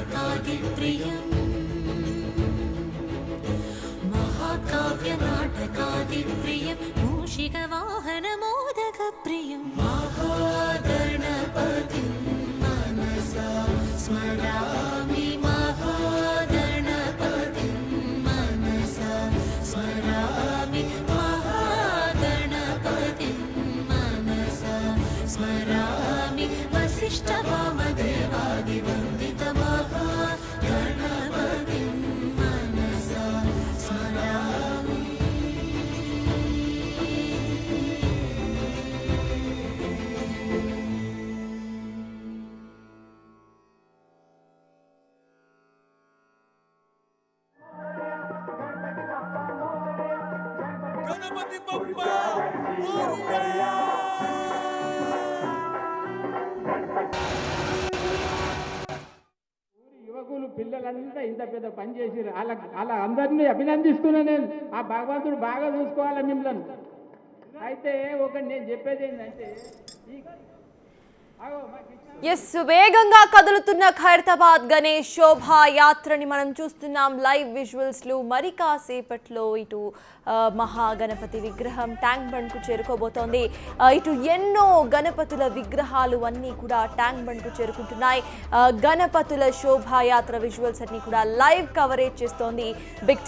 నాటకాదిప్రియం महाकाव्य नाटकादिप्रियं मूषिक वाहन मोदक प्रियं महागणपतिं मनसा स्मरामि महागणपतिं मनसा स्मरामि महागणपतिं मनसा स्मरामि वसिष्ठ वामदेवादिवन्दित महागणपतिं मनसा स्मरामि। गणपति बप्पा मोरया। యువకులు పిల్లలంతా ఇంత పెద్ద పని చేసిరు. అలా అందరినీ అభినందిస్తున్నా. నేను ఆ భగవంతుడు బాగా చూసుకోవాలి మిమ్మల్ని. అయితే ఒకటి నేను చెప్పేది ఏంటంటే వేగంగా కదులుతున్న ఖైరతాబాద్ గణేష్ శోభాయాత్రని మనం చూస్తున్నాం. లైవ్ విజువల్స్ లో మరి కాసేపట్లో ఇటు మహాగణపతి విగ్రహం ట్యాంక్ బండ్ కు చేరుకోబోతోంది. ఇటు ఎన్నో గణపతుల విగ్రహాలు అన్నీ కూడా ట్యాంక్ బండ్ కు చేరుకుంటున్నాయి. గణపతుల శోభాయాత్ర విజువల్స్ అన్ని కూడా లైవ్ కవరేజ్ చేస్తోంది బిగ్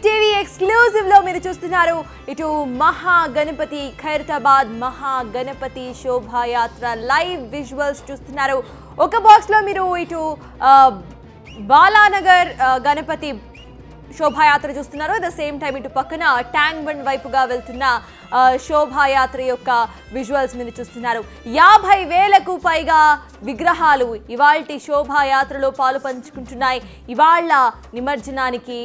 టీవీ ఎక్స్క్లూజివ్ లో మీరు చూస్తున్నారు. ఇటు మహాగణపతి ఖైరతాబాద్ మహాగణపతి శోభాయాత్ర లైవ్ విజువల్స్ చూస్తున్నారు. ఒక బాక్స్ లో మీరు ఇటు బాలానగర్ గణపతి శోభాయాత్ర చూస్తున్నారు. అట్ ద సేమ్ టైం ఇటు పక్కన ట్యాంక్ బండ్ వైపుగా వెళ్తున్న శోభాయాత్ర యొక్క విజువల్స్ మీరు చూస్తున్నారు. 50,000కు పైగా విగ్రహాలు ఇవాల్టి శోభాయాత్రలో పాలు పంచుకుంటున్నాయి. ఇవాళ నిమజ్జనానికి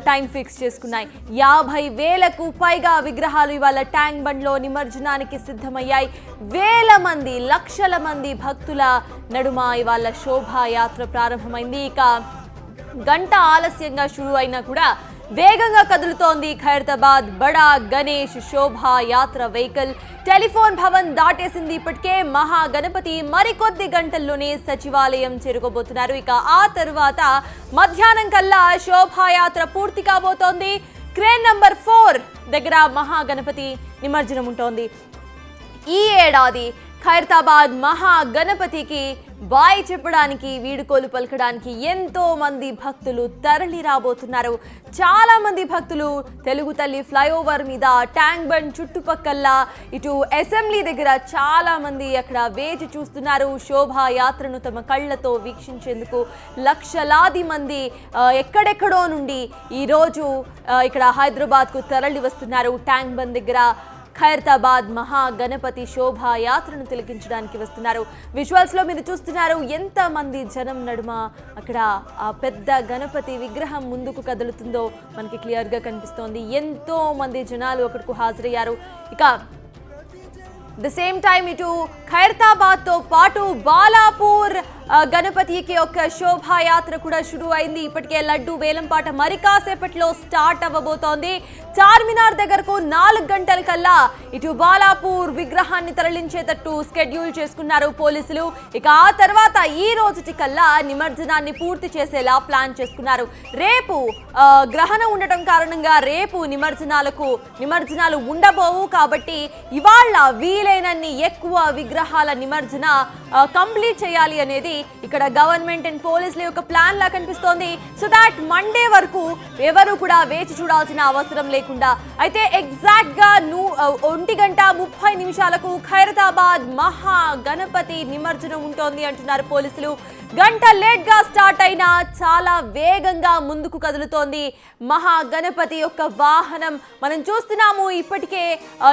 టైం ఫిక్స్ చేసుకున్నాయి. 50,000కు పైగా విగ్రహాలు ఇవాళ ట్యాంక్ బండ్లో నిమజ్జనానికి సిద్ధమయ్యాయి. వేల మంది లక్షల మంది భక్తుల నడుమ ఇవాళ శోభాయాత్ర ప్రారంభమైంది. ఇక గంట ఆలస్యంగా షురు అయినా కూడా వేగంగా కదులుతోంది ఖైరతాబాద్ బడా గణేష్ శోభాయాత్ర వెహికల్. టెలిఫోన్ భవన్ దాటేసింది. ఇప్పటికే మహాగణపతి మరికొద్ది గంటల్లోనే సచివాలయం చేరుకోబోతున్నారు. ఇక ఆ తరువాత మధ్యాహ్నం కల్లా శోభాయాత్ర పూర్తి కాబోతోంది. క్రేన్ నంబర్ 4 దగ్గర మహాగణపతి నిమజ్జనం ఉంటోంది. ఈ ఏడాది ఖైరతాబాద్ మహాగణపతికి బాయ్ చెప్పడానికి వీడుకోలు పలకడానికి ఎంతో మంది భక్తులు తరలి రాబోతున్నారు. చాలా మంది భక్తులు తెలుగు తల్లి ఫ్లైఓవర్ మీద ట్యాంక్ బండ్ చుట్టుపక్కల ఇటు అసెంబ్లీ దగ్గర చాలా మంది అక్కడ వేచి చూస్తున్నారు. శోభాయాత్రను తమ కళ్ళతో వీక్షించేందుకు లక్షలాది మంది ఎక్కడెక్కడో నుండి ఈరోజు ఇక్కడ హైదరాబాద్కు తరలి వస్తున్నారు. ట్యాంక్ బండ్ దగ్గర ఖైరతాబాద్ మహాగణపతి శోభాయాత్రను తిలకించడానికి వస్తున్నారు. విజువల్స్ లో మీరు చూస్తున్నారు ఎంత మంది జనం నడుమ అక్కడ ఆ పెద్ద గణపతి విగ్రహం ముందుకు కదులుతుందో మనకి క్లియర్ గా కనిపిస్తోంది. ఎంతో మంది జనాలు అక్కడకు హాజరయ్యారు. ఇక ద సేమ్ టైం ఇటు ఖైరతాబాద్ తో పాటు బాలాపూర్ గణపతికి ఒక శోభాయాత్ర కూడా షురు అయింది. ఇప్పటికే లడ్డు వేలంపాట మరి కాసేపట్లో స్టార్ట్ అవ్వబోతోంది. చార్మినార్ దగ్గరకు 4 గంటల కల్లా ఇటు బాలాపూర్ విగ్రహాన్ని తరలించేటట్టు స్కెడ్యూల్ చేసుకున్నారు పోలీసులు. ఇక ఆ తర్వాత ఈ రోజుటి కల్లా నిమజ్జనాన్ని పూర్తి చేసేలా ప్లాన్ చేసుకున్నారు. రేపు గ్రహణం ఉండటం కారణంగా రేపు నిమజ్జనాలు ఉండబోవు. కాబట్టి ఇవాళ వీలైనన్ని ఎక్కువ విగ్రహాల నిమజ్జన కంప్లీట్ చేయాలి అనేది ఇక్కడ గవర్నమెంట్ అండ్ పోలీసుల యొక్క ప్లాన్ లా కనిపిస్తోంది. సో దాట్ మండే వరకు ఎవరు కూడా వేచి చూడాల్సిన అవసరం లేకుండా అయితే ఎగ్జాక్ట్ గా 1:30 ఖైరతాబాద్ మహా గణపతి నిమజ్జనం ఉంటుంది అంటున్నారు పోలీసులు. గంట లేట్ గా స్టార్ట్ అయినా చాలా వేగంగా ముందుకు కదులుతోంది మహా గణపతి యొక్క వాహనం. మనం చూస్తున్నాము ఇప్పటికే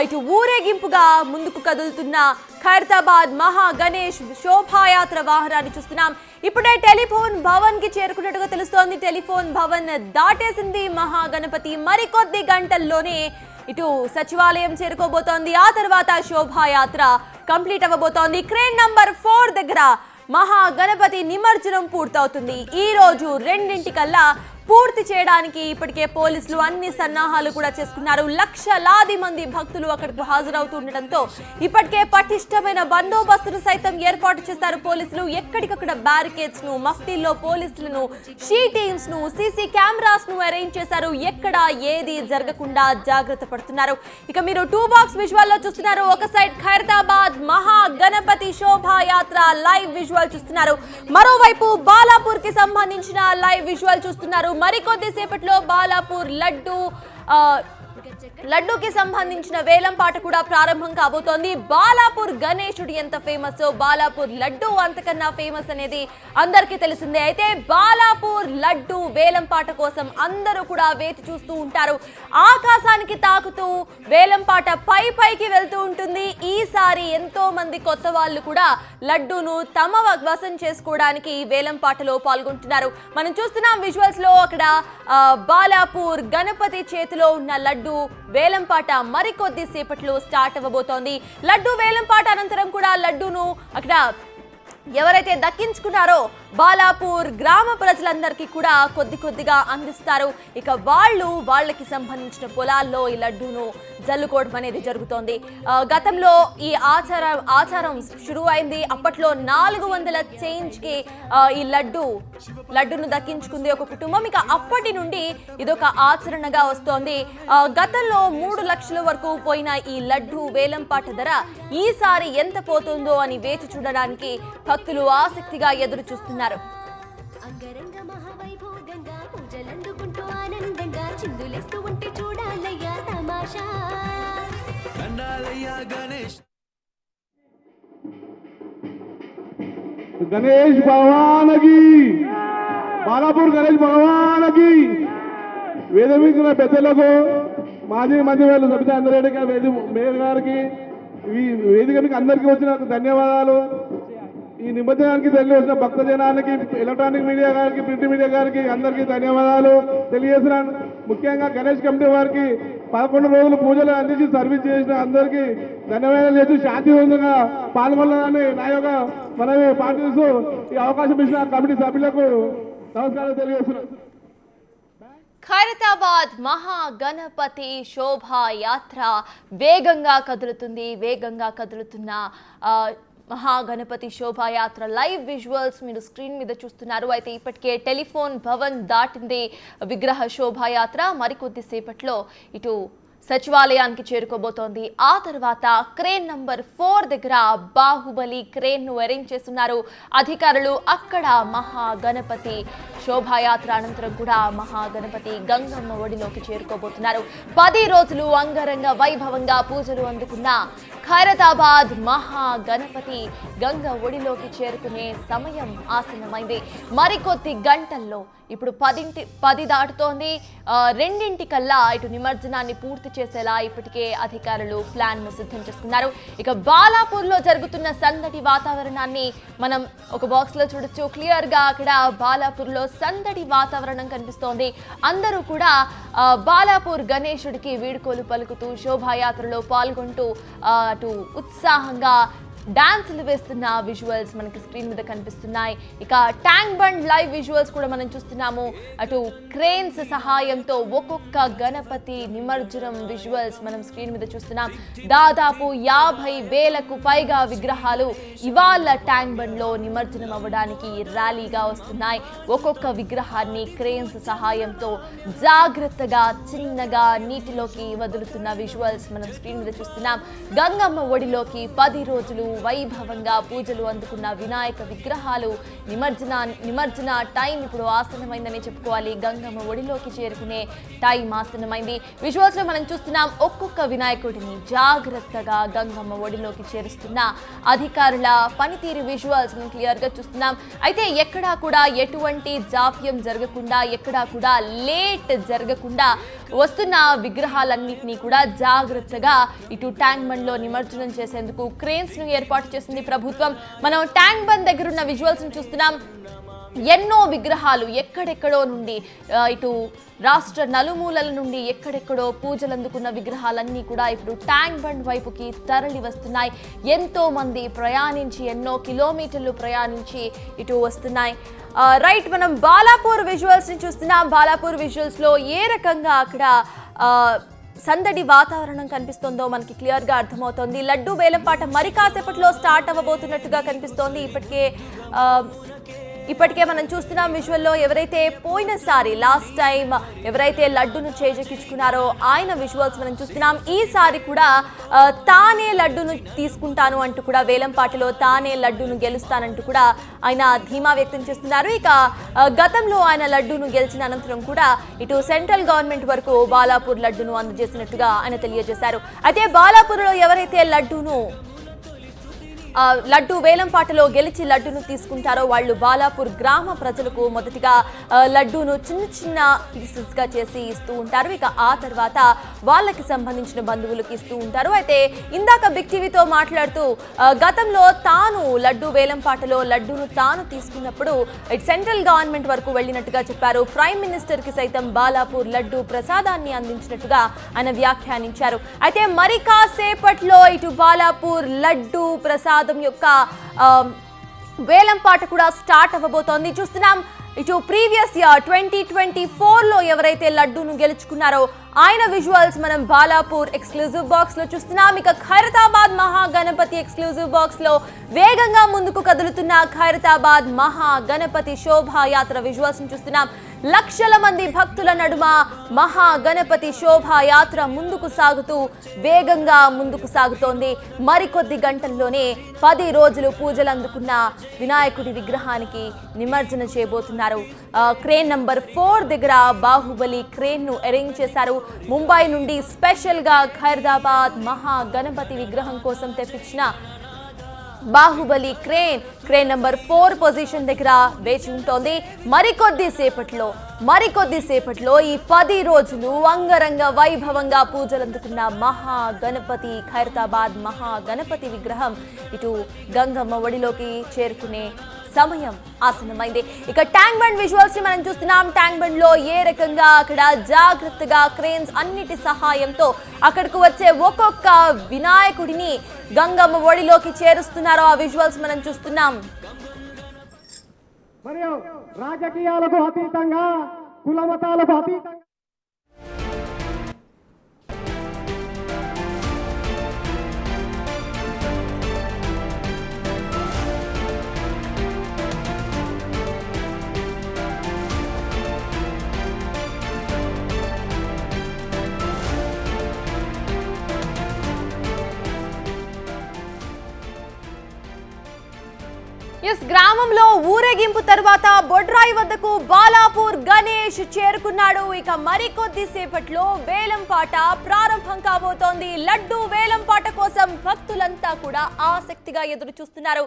ఇటు ఊరేగింపుగా ముందుకు కదులుతున్న ఖైరతాబాద్ మహా గణేష్ శోభాయాత్ర వాహనాన్ని చూస్తున్నాం. ఇప్పుడే టెలిఫోన్ భవన్ కి చేరుకున్నట్టుగా తెలుస్తోంది. టెలిఫోన్ భవన్ దాటేసింది మహాగణపతి. మరికొద్ది గంటల్లోనే ఇటు సచివాలయం చేరుకోబోతోంది. ఆ తర్వాత శోభాయాత్ర కంప్లీట్ అవ్వబోతోంది. క్రేన్ నంబర్ 4 దగ్గర మహాగణపతి నిమజ్జనం పూర్తవుతుంది. ఈ రోజు 2 గంటలకల్లా పూర్తి చేయడానికి ఇప్పటికే పోలీసులు అన్ని సన్నాహాలు కూడా చేసుకున్నారు. లక్షలాది మంది భక్తులు అక్కడికి హాజరవుతుండటంతో ఇప్పటికే పటిష్టమైన బందోబస్తును సైతం ఏర్పాటు చేశారు పోలీసులు. ఎక్కడికక్కడ బ్యారికేడ్స్ ను, మఫ్తీల్లో పోలీసులను, షీ టీమ్స్ ను, సీసీ కెమెరాస్ ను అరేంజ్ చేశారు. ఎక్కడ ఏది జరగకుండా జాగ్రత్త పడుతున్నారు. ఇక మీరు 2 బాక్స్ విజువల్ లో చూస్తున్నారు. ఒక సైడ్ ఖైరతాబాద్ మహా గణపతి శోభాయాత్ర లైవ్ విజువల్ చూస్తున్నారు. మరోవైపు బాలాపూర్ కి సంబంధించిన లైవ్ విజువల్ చూస్తున్నారు. మరికొద్ది సేపట్లో బాలాపూర్ లడ్డూకి సంబంధించిన వేలం పాట కూడా ప్రారంభం కాబోతోంది. బాలాపూర్ గణేశుడు ఎంత ఫేమస్, బాలాపూర్ లడ్డు అంతకన్నా ఫేమస్ అనేది అందరికీ తెలిసిందే. అయితే బాలాపూర్ లడ్డు వేలం పాట కోసం అందరూ కూడా వేచి చూస్తూ ఉంటారు. ఆకాశానికి తాకుతూ వేలం పాట పైకి వెళ్తూ ఉంటుంది. ఈసారి ఎంతో మంది కొత్త వాళ్ళు కూడా లడ్డూను తమ వశం చేసుకోవడానికి వేలం పాటలో పాల్గొంటున్నారు. మనం చూస్తున్నాం విజువల్స్ లో అక్కడ బాలాపూర్ గణపతి చేతిలో ఉన్న లడ్డు వేలంపాట మరికొద్ది సేపట్లో స్టార్ట్ అవ్వబోతోంది. లడ్డు వేలంపాట అనంతరం కూడా లడ్డూను అక్కడ ఎవరైతే దక్కించుకున్నారో బాలాపూర్ గ్రామ ప్రజలందరికీ కూడా కొద్దిగా అందిస్తారు. ఇక వాళ్ళకి సంబంధించిన పొలాల్లో ఈ లడ్డూను జల్లుకోవడం అనేది జరుగుతోంది. గతంలో ఈ ఆచారం షురూ అయింది. అప్పట్లో 400 చేంజ్ కి ఈ లడ్డూను దక్కించుకుంది ఒక కుటుంబం. ఇక అప్పటి నుండి ఇదొక ఆచరణగా వస్తోంది. గతంలో 3 లక్షల వరకు పోయిన ఈ లడ్డు వేలంపాట ధర ఈసారి ఎంత పోతుందో అని వేచి చూడడానికి భక్తులు ఆసక్తిగా ఎదురు చూస్తున్నారు. అంగరంగ మహావైభోగంగా పూజలందుకుంటూ ఆనందంగా చిందులేస్తూ ఉంటే చూడాలయ్యా తమాషా. गणेश भगवान की, बालापुर गणेश भगवान की. వేదిక పెద్దలకు, మాజీ మంత్రివర్యులు సబితా ఇంద్రారెడ్డి గారి, మేయర్ గారికి, వేదిక మీకు అందరికీ వచ్చిన ధన్యవాదాలు. ఈ నిమజ్జనానికి తరలి వచ్చిన భక్త జనానికి, ఎలక్ట్రానిక్ మీడియా గారికి, ప్రింట్ మీడియా గారికి అందరికీ ధన్యవాదాలు తెలియజేస్తున్నాను. ముఖ్యంగా గణేష్ కమిటీ వారికి 11 రోజులు పూజలు అందించి సర్వీస్ చేసిన అందరికీ ధన్యవాదాలు చేస్తూ శాంతివంతంగా పాల్గొనాలని నా యొక్క మనవి పాటిస్తూ ఈ అవకాశం ఇచ్చిన కమిటీ సభ్యులకు నమస్కారాలు తెలియజేస్తున్నాను. ఖైరతాబాద్ మహా గణపతి శోభాయాత్ర వేగంగా కదులుతున్న మహాగణపతి శోభాయాత్ర లైవ్ విజువల్స్ మీరు స్క్రీన్ మీద చూస్తున్నారు. అయితే ఇప్పటికే టెలిఫోన్ భవన్ దాటింది విగ్రహ శోభాయాత్ర. మరికొద్ది సేపట్లో ఇటు సచివాలయానికి చేరుకోబోతోంది. ఆ తర్వాత క్రేన్ నంబర్ 4 దగ్గర బాహుబలి క్రేన్ ను అరేంజ్ చేస్తున్నారు అధికారులు. అక్కడ మహాగణపతి శోభాయాత్ర అనంతరం కూడా మహాగణపతి గంగమ్మ ఒడిలోకి చేరుకోబోతున్నారు. 10 రోజులు అంగరంగ వైభవంగా పూజలు అందుకున్న ఖైరతాబాద్ మహాగణపతి గంగ ఒడిలోకి చేరుకునే సమయం ఆసన్నమైంది. మరికొద్ది గంటల్లో ఇప్పుడు 10 దాటుతోంది. 2:00కల్లా ఇటు నిమజ్జనాన్ని పూర్తి చేసేలా ఇప్పటికే అధికారులు ప్లాన్ ను సిద్ధం చేసుకున్నారు. ఇక బాలాపూర్ లో జరుగుతున్న సందడి వాతావరణాన్ని మనం ఒక బాక్స్ లో చూడొచ్చు. క్లియర్ గా అక్కడ బాలాపూర్ లో సందడి వాతావరణం కనిపిస్తోంది. అందరూ కూడా బాలాపూర్ గణేశుడికి వీడ్కోలు పలుకుతూ శోభాయాత్రలో పాల్గొంటూ అటు ఉత్సాహంగా డాన్సులు వేస్తున్న విజువల్స్ మనకి స్క్రీన్ మీద కనిపిస్తున్నాయి. ఇక ట్యాంక్ బండ్ లైవ్ విజువల్స్ కూడా మనం చూస్తున్నాము. అటు క్రేన్స్ సహాయంతో ఒక్కొక్క గణపతి నిమజ్జనం విజువల్స్ మనం స్క్రీన్ మీద చూస్తున్నాం. దాదాపు 50,000కు పైగా విగ్రహాలు ఇవాళ ట్యాంక్ బండ్ లో నిమజ్జనం అవ్వడానికి ర్యాలీగా వస్తున్నాయి. ఒక్కొక్క విగ్రహాన్ని క్రేన్స్ సహాయంతో జాగ్రత్తగా చిన్నగా నీటిలోకి వదులుతున్న విజువల్స్ మనం స్క్రీన్ మీద చూస్తున్నాం. గంగమ్మ ఒడిలోకి 10 రోజులు వైభవంగా పూజలు అందుకున్న వినాయక విగ్రహాలు నిమజ్జన టైం ఇప్పుడు ఆసన్నమైందని చెప్పుకోవాలి. గంగమ్మ ఒడిలోకి చేరుకునే టైం ఆసన్నమైంది. విజువల్స్ లో మనం చూస్తున్నాం ఒక్కొక్క వినాయకుడిని జాగ్రత్తగా గంగమ్మ ఒడిలోకి చేరుస్తున్న అధికారుల పనితీరు విజువల్స్ మనం క్లియర్ గా చూస్తున్నాం. అయితే ఎక్కడా కూడా ఎటువంటి జాప్యం జరగకుండా, ఎక్కడా కూడా లేట్ జరగకుండా వస్తున్న విగ్రహాలన్నింటినీ కూడా జాగ్రత్తగా ఇటు ట్యాంక్ బండ్ లో నిమజ్జనం చేసేందుకు క్రేన్స్ ను ఏర్పాటు చేసింది ప్రభుత్వం. మనం ట్యాంక్ బండ్ దగ్గర ఉన్న విజువల్స్ ను చూస్తున్నాం. ఎన్నో విగ్రహాలు ఎక్కడెక్కడో నుండి ఇటు రాష్ట్ర నలుమూలల నుండి ఎక్కడెక్కడో పూజలు అందుకున్న విగ్రహాలన్నీ కూడా ఇప్పుడు ట్యాంక్ బండ్ వైపుకి తరలి వస్తున్నాయి. ఎంతో మంది ప్రయాణించి ఎన్నో కిలోమీటర్లు ప్రయాణించి ఇటు వస్తున్నాయి. రైట్, మనం బాలాపూర్ విజువల్స్ ని చూస్తున్నాం. బాలాపూర్ విజువల్స్ లో ఏ రకంగా అక్కడ సందడి వాతావరణం కనిపిస్తుందో మనకి క్లియర్ గా అర్థమవుతోంది. లడ్డూ వేలంపాట మరి కాసేపట్లో స్టార్ట్ అవ్వబోతున్నట్టుగా కనిపిస్తోంది. ఇప్పటికే మనం చూస్తున్నాం విజువల్లో ఎవరైతే పోయినసారి లాస్ట్ టైం ఎవరైతే లడ్డును చేజెక్కించుకున్నారో ఆయన విజువల్స్ మనం చూస్తున్నాం. ఈసారి కూడా తానే లడ్డును తీసుకుంటాను అంటూ కూడా వేలంపాటలో తానే లడ్డును గెలుస్తానంటూ కూడా ఆయన ధీమా వ్యక్తం చేస్తున్నారు. ఇక గతంలో ఆయన లడ్డును గెలిచిన అనంతరం కూడా ఇటు సెంట్రల్ గవర్నమెంట్ వరకు బాలాపూర్ లడ్డును అందజేసినట్టుగా ఆయన తెలియజేశారు. అయితే బాలాపూర్లో ఎవరైతే లడ్డు వేలంపాటలో గెలిచి లడ్డును తీసుకుంటారో వాళ్ళు బాలాపూర్ గ్రామ ప్రజలకు మొదటిగా లడ్డూను చిన్న చిన్న పీసెస్ గా చేసి ఇస్తూ ఉంటారు. ఇక ఆ తర్వాత వాళ్ళకి సంబంధించిన బంధువులకు ఇస్తూ ఉంటారు. అయితే ఇందాక బిగ్ టీవీతో మాట్లాడుతూ గతంలో తాను లడ్డు వేలంపాటలో లడ్డూను తాను తీసుకున్నప్పుడు సెంట్రల్ గవర్నమెంట్ వరకు వెళ్ళినట్టుగా చెప్పారు. ప్రైమ్ మినిస్టర్ కి సైతం బాలాపూర్ లడ్డు ప్రసాదాన్ని అందించినట్టుగా ఆయన వ్యాఖ్యానించారు. అయితే మరి కాసేపట్లో ఇటు బాలాపూర్ లడ్డు ప్రసాదం యొక్క వేలంపాట కూడా స్టార్ట్ అవ్వబోతోంది. చూస్తున్నాం ఇటు ప్రీవియస్ ఇయర్ 2024లో ఎవరైతే లడ్డూను గెలుచుకున్నారో ఆయన విజువల్స్ మనం బాలాపూర్ ఎక్స్క్లూజివ్ బాక్స్ లో చూస్తున్నాం. ఇక ఖైరతాబాద్ మహాగణపతి ఎక్స్క్లూజివ్ బాక్స్ లో వేగంగా ముందుకు కదులుతున్న ఖైరతాబాద్ మహాగణపతి శోభాయాత్ర విజువల్స్ ని చూస్తున్నాం. లక్షల మంది భక్తుల నడుమ మహాగణపతి శోభాయాత్ర ముందుకు సాగుతూ వేగంగా ముందుకు సాగుతోంది. మరికొద్ది గంటల్లోనే 10 రోజులు పూజలు అందుకున్న వినాయకుడి విగ్రహానికి నిమజ్జనం చేయబోతున్నారు. క్రేన్ నంబర్ 4 దగ్గర బాహుబలి క్రేన్ ను అరేంజ్ చేశారు. ముంబై నుండి స్పెషల్ గా ఖైరతాబాద్ మహాగణపతి విగ్రహం కోసం తెప్పించిన బాహుబలి క్రేన్ నంబర్ 4 పొజిషన్ దగ్గర వేచి ఉంటోంది. మరికొద్ది సేపట్లో ఈ 10 రోజులు అంగరంగ వైభవంగా పూజలు అందుకున్న మహాగణపతి ఖైరతాబాద్ మహాగణపతి విగ్రహం ఇటు గంగమ్మ ఒడిలోకి చేరుకునే సమయం ఆసన్నమైంది. ఇక ట్యాంక్ బండ్ విజువల్స్ ని మనం చూస్తున్నాం. ట్యాంక్ బండ్ లో ఏ రకంగా అక్కడ జాగ్రత్తగా క్రేన్స్ అన్నిటి సహాయంతో అక్కడికి వచ్చే ఒక్కొక్క వినాయకుడిని గంగమ్మ ఒడిలోకి చేరుస్తున్నారో ఆ విజువల్స్ మనం చూస్తున్నాం. మరియు రాజకీయాలకు అతీతంగా కులమతాలకు అతీతంగా గ్రామంలో ఊరేగింపు తర్వాత బొడ్రాయి వద్దకు బాలాపూర్ గణేష్ చేరుకున్నాడు. ఇక మరికొద్ది సేపట్లో వేలంపాట ప్రారంభం కాబోతోంది. లడ్డు వేలంపాట కోసం భక్తులంతా కూడా ఆసక్తిగా ఎదురు చూస్తున్నారు.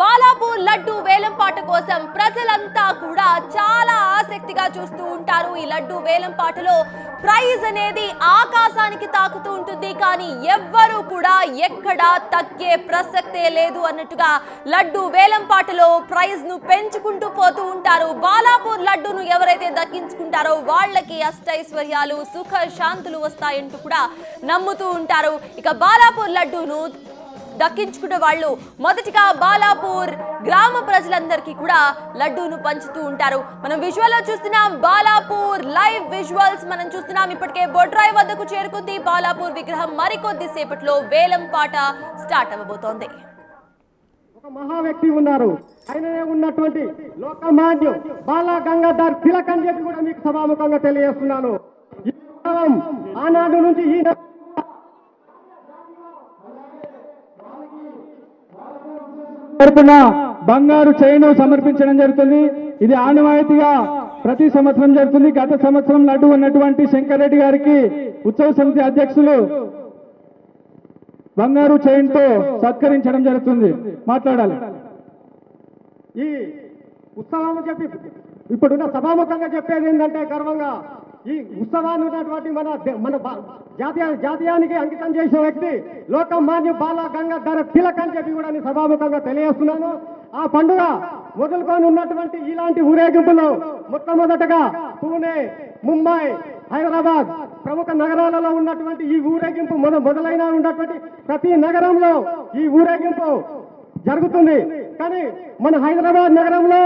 బాలాపూర్ లడ్డు వేలంపాట కోసం ప్రజలంతా కూడా చాలా ఆసక్తిగా చూస్తూ ఉంటారు. ఈ లడ్డు వేలంపాటలో ప్రైజ్ అనేది ఆకాశానికి తాకుతూ ఉంటుంది, కానీ ఎవ్వరూ కూడా ఎక్కడా తగ్గే ప్రసక్తే లేదు అన్నట్టుగా లడ్డు వేలంపాటలో ప్రైజ్ ను పెంచుకుంటూ పోతూ ఉంటారు. బాలాపూర్ లడ్డును ఎవరైతే దక్కించుకుంటారో వాళ్ళకి అష్టైశ్వర్యాలు సుఖ శాంతులు వస్తాయంటూ కూడా నమ్ముతూ ఉంటారు. ఇక బాలాపూర్ లడ్డును దక్కించుకున్న వాళ్ళు మొదటిగా బాలాపూర్ గ్రామ ప్రజలందరికీ కూడా లడ్డూను పంచుతూ ఉంటారు. మనం విజువల్ లో చూస్తున్నాం, బాలాపూర్ లైవ్ విజువల్స్ మనం చూస్తున్నాం. ఇప్పటికే బొడ్రాయి వద్దకు చేరుకుంది బాలాపూర్ విగ్రహం. మరికొద్ది సేపట్లో వేలం పాట స్టార్ట్ అవ్వబోతోంది. ఒక మహా వ్యక్తి ఉన్నారు, ఆయననే ఉన్నటువంటి లోకమాన్యం బాలా గంగాధర్ తిలక్ అని చెప్పి కూడా మీకు సభాముఖంగా తెలియజేస్తున్నాను. ఆనాడు నుంచి ఈ తరపున బంగారు చైను సమర్పించడం జరుగుతుంది. ఇది ఆనవాయితీగా ప్రతి సంవత్సరం జరుగుతుంది. గత సంవత్సరం లడ్డు ఉన్నటువంటి శంకర్ రెడ్డి గారికి ఉత్సవ సమితి అధ్యక్షులు బంగారు చైన్ తో సత్కరించడం జరుగుతుంది. మాట్లాడాలి. ఈ ఉత్సవం చెప్పి ఇప్పుడున్న సభాముఖంగా చెప్పేది ఏంటంటే, గర్వంగా ఈ ఉత్సవాన్ని ఉన్నటువంటి మన జాతీయానికి అంకితం చేసిన వ్యక్తి లోకమాన్య బాలా గంగాధర తిలక్ అని చెప్పి కూడా సభాముఖంగా తెలియజేస్తున్నాను. ఆ పండుగ మొదలుకొని ఉన్నటువంటి ఇలాంటి ఊరేగింపులు మొట్టమొదటగా పూణే, ముంబై, హైదరాబాద్ ప్రముఖ నగరాలలో ఉన్నటువంటి ఈ ఊరేగింపు మొదలైన ఉన్నటువంటి ప్రతి నగరంలో ఈ ఊరేగింపు జరుగుతుంది. కానీ మన హైదరాబాద్ నగరంలో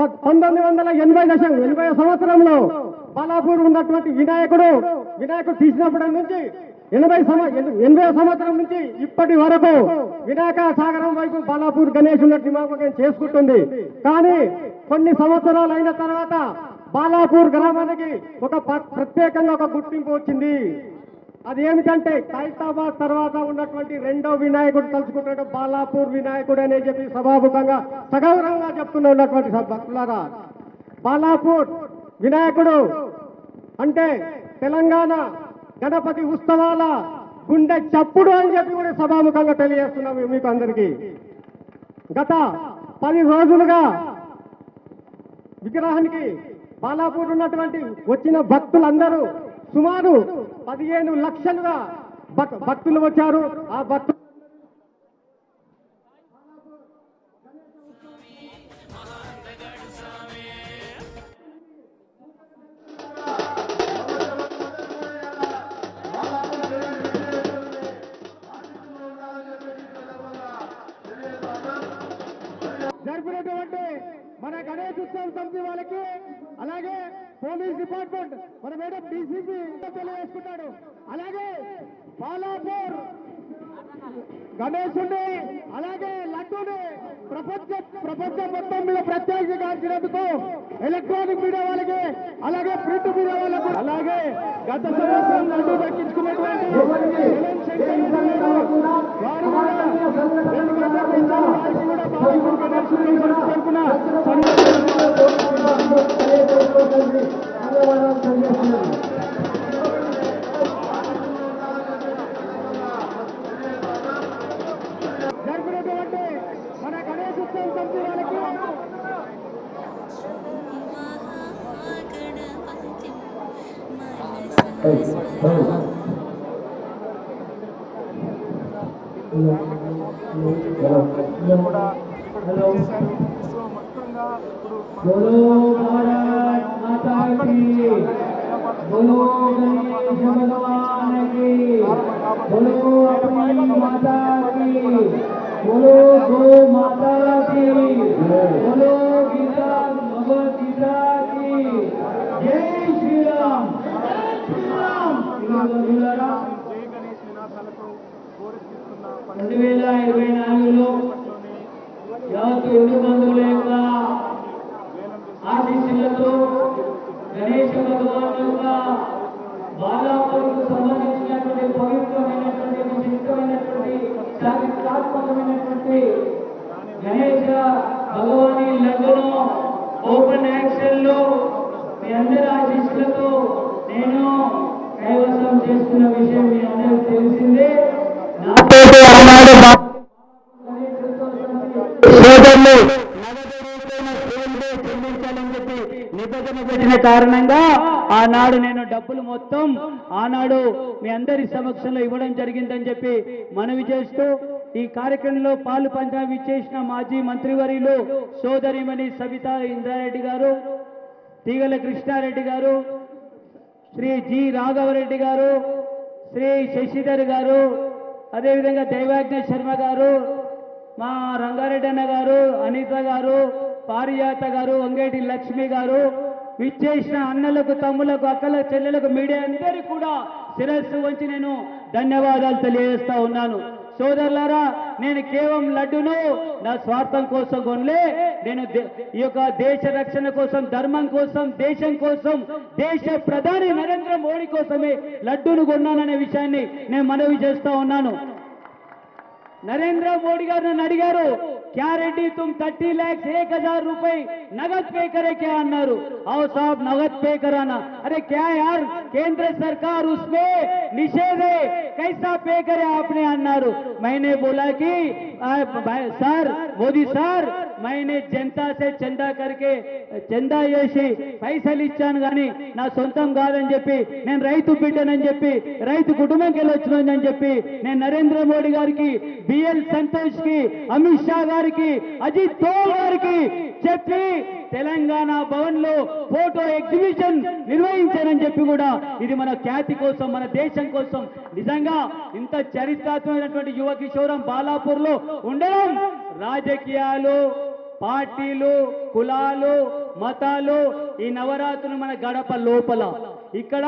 1980 సంవత్సరంలో బాలాపూర్ ఉన్నటువంటి వినాయకుడు తీసినప్పటి నుంచి 80 సంవత్సరం నుంచి ఇప్పటి వరకు వినాయక సాగరం వైపు బాలాపూర్ గణేష్ నిమజ్జనం చేసుకుంటుంది. కానీ కొన్ని సంవత్సరాలు అయిన తర్వాత బాలాపూర్ గ్రామానికి ప్రత్యేకంగా ఒక గుర్తింపు వచ్చింది. అది ఏమిటంటే ఖైరతాబాద్ తర్వాత ఉన్నటువంటి రెండో వినాయకుడు తలుచుకుంటాడు బాలాపూర్ వినాయకుడు అని చెప్పి సభాముఖంగా సగౌరవంగా చెప్తున్నటువంటి భక్తులారా, బాలాపూర్ వినాయకుడు అంటే తెలంగాణ గణపతి ఉత్సవాల గుండె చప్పుడు అని చెప్పి కూడా సభాముఖంగా తెలియజేస్తున్నాము మీకు అందరికీ. గత 10 రోజులుగా విగ్రహానికి బాలాపూర్ ఉన్నటువంటి వచ్చిన భక్తులందరూ సుమారు 15 లక్షలుగా భక్తులు వచ్చారు. ఆ భక్తులు జరిపినటువంటి మన గణేష్ ఉత్సవ సమితి వాళ్ళకి, అలాగే పోలీస్ డిపార్ట్మెంట్ మన మేడం డీసీపీ తెలియజేసుకున్నాడు. అలాగే బాలాపూర్ గణేశుని అలాగే లడ్డూని ప్రపంచం మొత్తం మీద ప్రత్యేకించినందుకు ఎలక్ట్రానిక్ మీడియా వాళ్ళకి, అలాగే ప్రింట్ మీడియా వాళ్ళకు, అలాగే గత సంవత్సరం లడ్డూ దక్కించుకున్నటువంటి జరిపినటువంటి మన గణేష్ ఉత్సవ సమితి వాళ్ళకి बोलो भारत माता की, बोलो गणेश भगवान की, बोलो अपनी माता की, बोलो गो माता की, बोलो गीता भगवत गीता की, जय श्री राम, जय श्री राम. 2024లో యావత్ హిందూ బంధువుల యొక్క ఆశీస్సులతో గణేష్ భగవాన్ యొక్క బాలాపూర్కు సంబంధించినటువంటి పవిత్రమైనటువంటి విశిష్టమైనటువంటి చారిత్రాత్మకమైనటువంటి గణేష భగవాని లడ్డును ఓపెన్ యాక్షన్ లో మీ అందరి ఆశీస్సులతో నేను కైవసం చేసుకున్న విషయం మీ అందరికీ తెలిసిందే. నాతో ఆనాడు సోదరులు చెల్లించాలని చెప్పి నిబంధన పెట్టిన కారణంగా ఆనాడు నేను డబ్బులు మొత్తం ఆనాడు మీ అందరి సమక్షంలో ఇవ్వడం జరిగిందని చెప్పి మనవి చేస్తూ ఈ కార్యక్రమంలో పాలు పంచాయతీ ఇచ్చేసిన మాజీ మంత్రివర్యులు సోదరిమణి సబితా ఇంద్రారెడ్డి గారు, తీగల కృష్ణారెడ్డి గారు, శ్రీ జి రాఘవరెడ్డి గారు, శ్రీ శశిధర్ గారు, అదేవిధంగా దైవాజ్ఞ శర్మ గారు, మా రంగారెడ్డి అన్న గారు, అనిత గారు, పారిజాత గారు, వంగేటి లక్ష్మి గారు, విచ్చేసిన అన్నలకు, తమ్ములకు, అక్కలకు, చెల్లెలకు, మీడియా అందరికీ కూడా శిరస్సు వంచి నేను ధన్యవాదాలు తెలియజేస్తా ఉన్నాను. సోదరులారా, నేను కేవలం లడ్డును నా స్వార్థం కోసం కొనలే, నేను ఈ యొక్క దేశ రక్షణ కోసం, ధర్మం కోసం, దేశం కోసం, దేశ ప్రధాని నరేంద్ర మోడీ కోసమే లడ్డూను కొన్నాననే విషయాన్ని నేను మనవి చేస్తా ఉన్నాను. नरेंद्र मोदी गाరు నన్ను అడిగారు, क्या रेड्डी तुम 30 लाख 1000 रुपए नगद पे करे क्या అన్నారు. आओ साहब नगद पे कराना. अरे क्या यार, केंद्र सरकार उसमें निषेध है, कैसा पे करे आपने అన్నారు. मैंने बोला कि सर मोदी सर మైనే జనతా సే చందా కరికే చందా చేసి పైసలు ఇచ్చాను కానీ నా సొంతం కాదని చెప్పి, నేను రైతు బిడ్డనని చెప్పి, రైతు కుటుంబంకి వెళ్ళి వచ్చినని చెప్పి, నేను నరేంద్ర మోడీ గారికి, బిఎల్ సంతోష్ కి, అమిత్ షా గారికి, అజిత్ దోవల్ గారికి చెప్పి తెలంగాణ భవన్ లో ఫోటో ఎగ్జిబిషన్ నిర్వహించారని చెప్పి కూడా ఇది మన ఖ్యాతి కోసం, మన దేశం కోసం. నిజంగా ఇంత చరిత్రాత్మకమైనటువంటి యువ కిషోరం బాలాపూర్ లో ఉండడం రాజకీయాలు, పార్టీలు, కులాలు, మతాలు ఈ నవరాత్రులు మన గడప లోపల, ఇక్కడ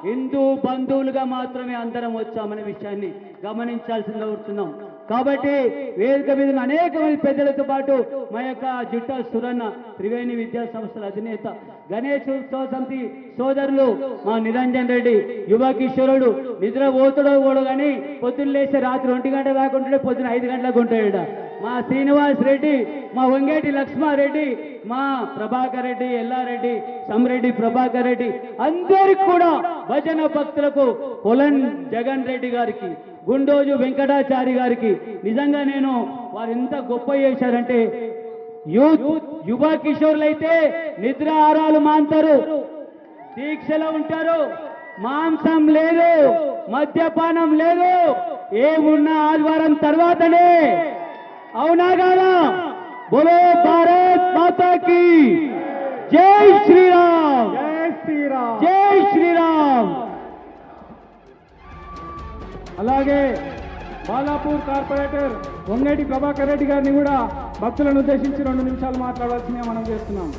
హిందూ బంధువులుగా మాత్రమే అందరం వచ్చామనే విషయాన్ని గమనించాల్సిందిగా కోరుతున్నాం. కాబట్టి వేదిక మీద అనేక మంది పెద్దలతో పాటు మా యొక్క జుట్ట సురన్న త్రివేణి విద్యా సంస్థల అధినేత, గణేష్ ఉత్సవ సమితి సోదరులు మా నిరంజన్ రెడ్డి, యువ కిషోరుడు, నిద్ర పోతుడో కూడా కానీ పొద్దున్న లేస్తే రాత్రి 1 గంట దాకా ఉంటాడు, పొద్దున 5 గంటలకు ఉంటాడు. మా శ్రీనివాస్ రెడ్డి, మా వంగేటి లక్ష్మారెడ్డి, మా ప్రభాకర్ రెడ్డి, ఎల్లారెడ్డి, సమ్రెడ్డి ప్రభాకర్ రెడ్డి, అందరికి కూడా భజన భక్తులకు కొలన్ జగన్ రెడ్డి గారికి, గుండోజు వెంకటాచారి గారికి నిజంగా నేను వారు ఎంత గొప్ప చేశారంటే, యువ కిషోర్లైతే నిద్ర ఆరాలు మాంటారు, దీక్షలో ఉంటారు, మాంసం లేదు, మద్యపానం లేదు, ఏమున్నా ఆదివారం తర్వాతనే. అవునా కాదా? బోలో భారత్ మాతా కీ జై శ్రీరామ్, జై శ్రీరామ్, జై శ్రీరామ్. అలాగే బాలాపూర్ కార్పొరేటర్ వంగేటి ప్రభాకర్ రెడ్డి గారిని కూడా భక్తులను ఉద్దేశించి 2 నిమిషాలు మాట్లాడాల్సిందిగా మనం చేస్తున్నాం.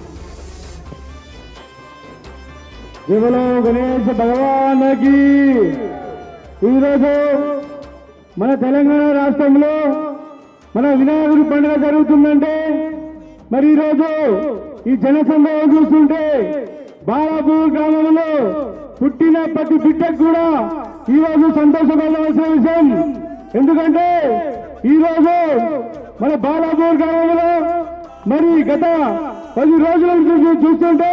జయబలో గణేష్ భగవానికి. ఈరోజు మన తెలంగాణ రాష్ట్రంలో మన వినాయకుడి పండుగ జరుగుతుందంటే, మరి ఈరోజు ఈ జనసందోహం చూస్తుంటే బాలాపూర్ గ్రామంలో పుట్టిన ప్రతి బిడ్డకు కూడా ఈరోజు సంతోషపడవలసిన విషయం. ఎందుకంటే ఈరోజు మన బాలాపూర్ గ్రామంలో మరి గత 10 రోజుల నుంచి చూస్తుంటే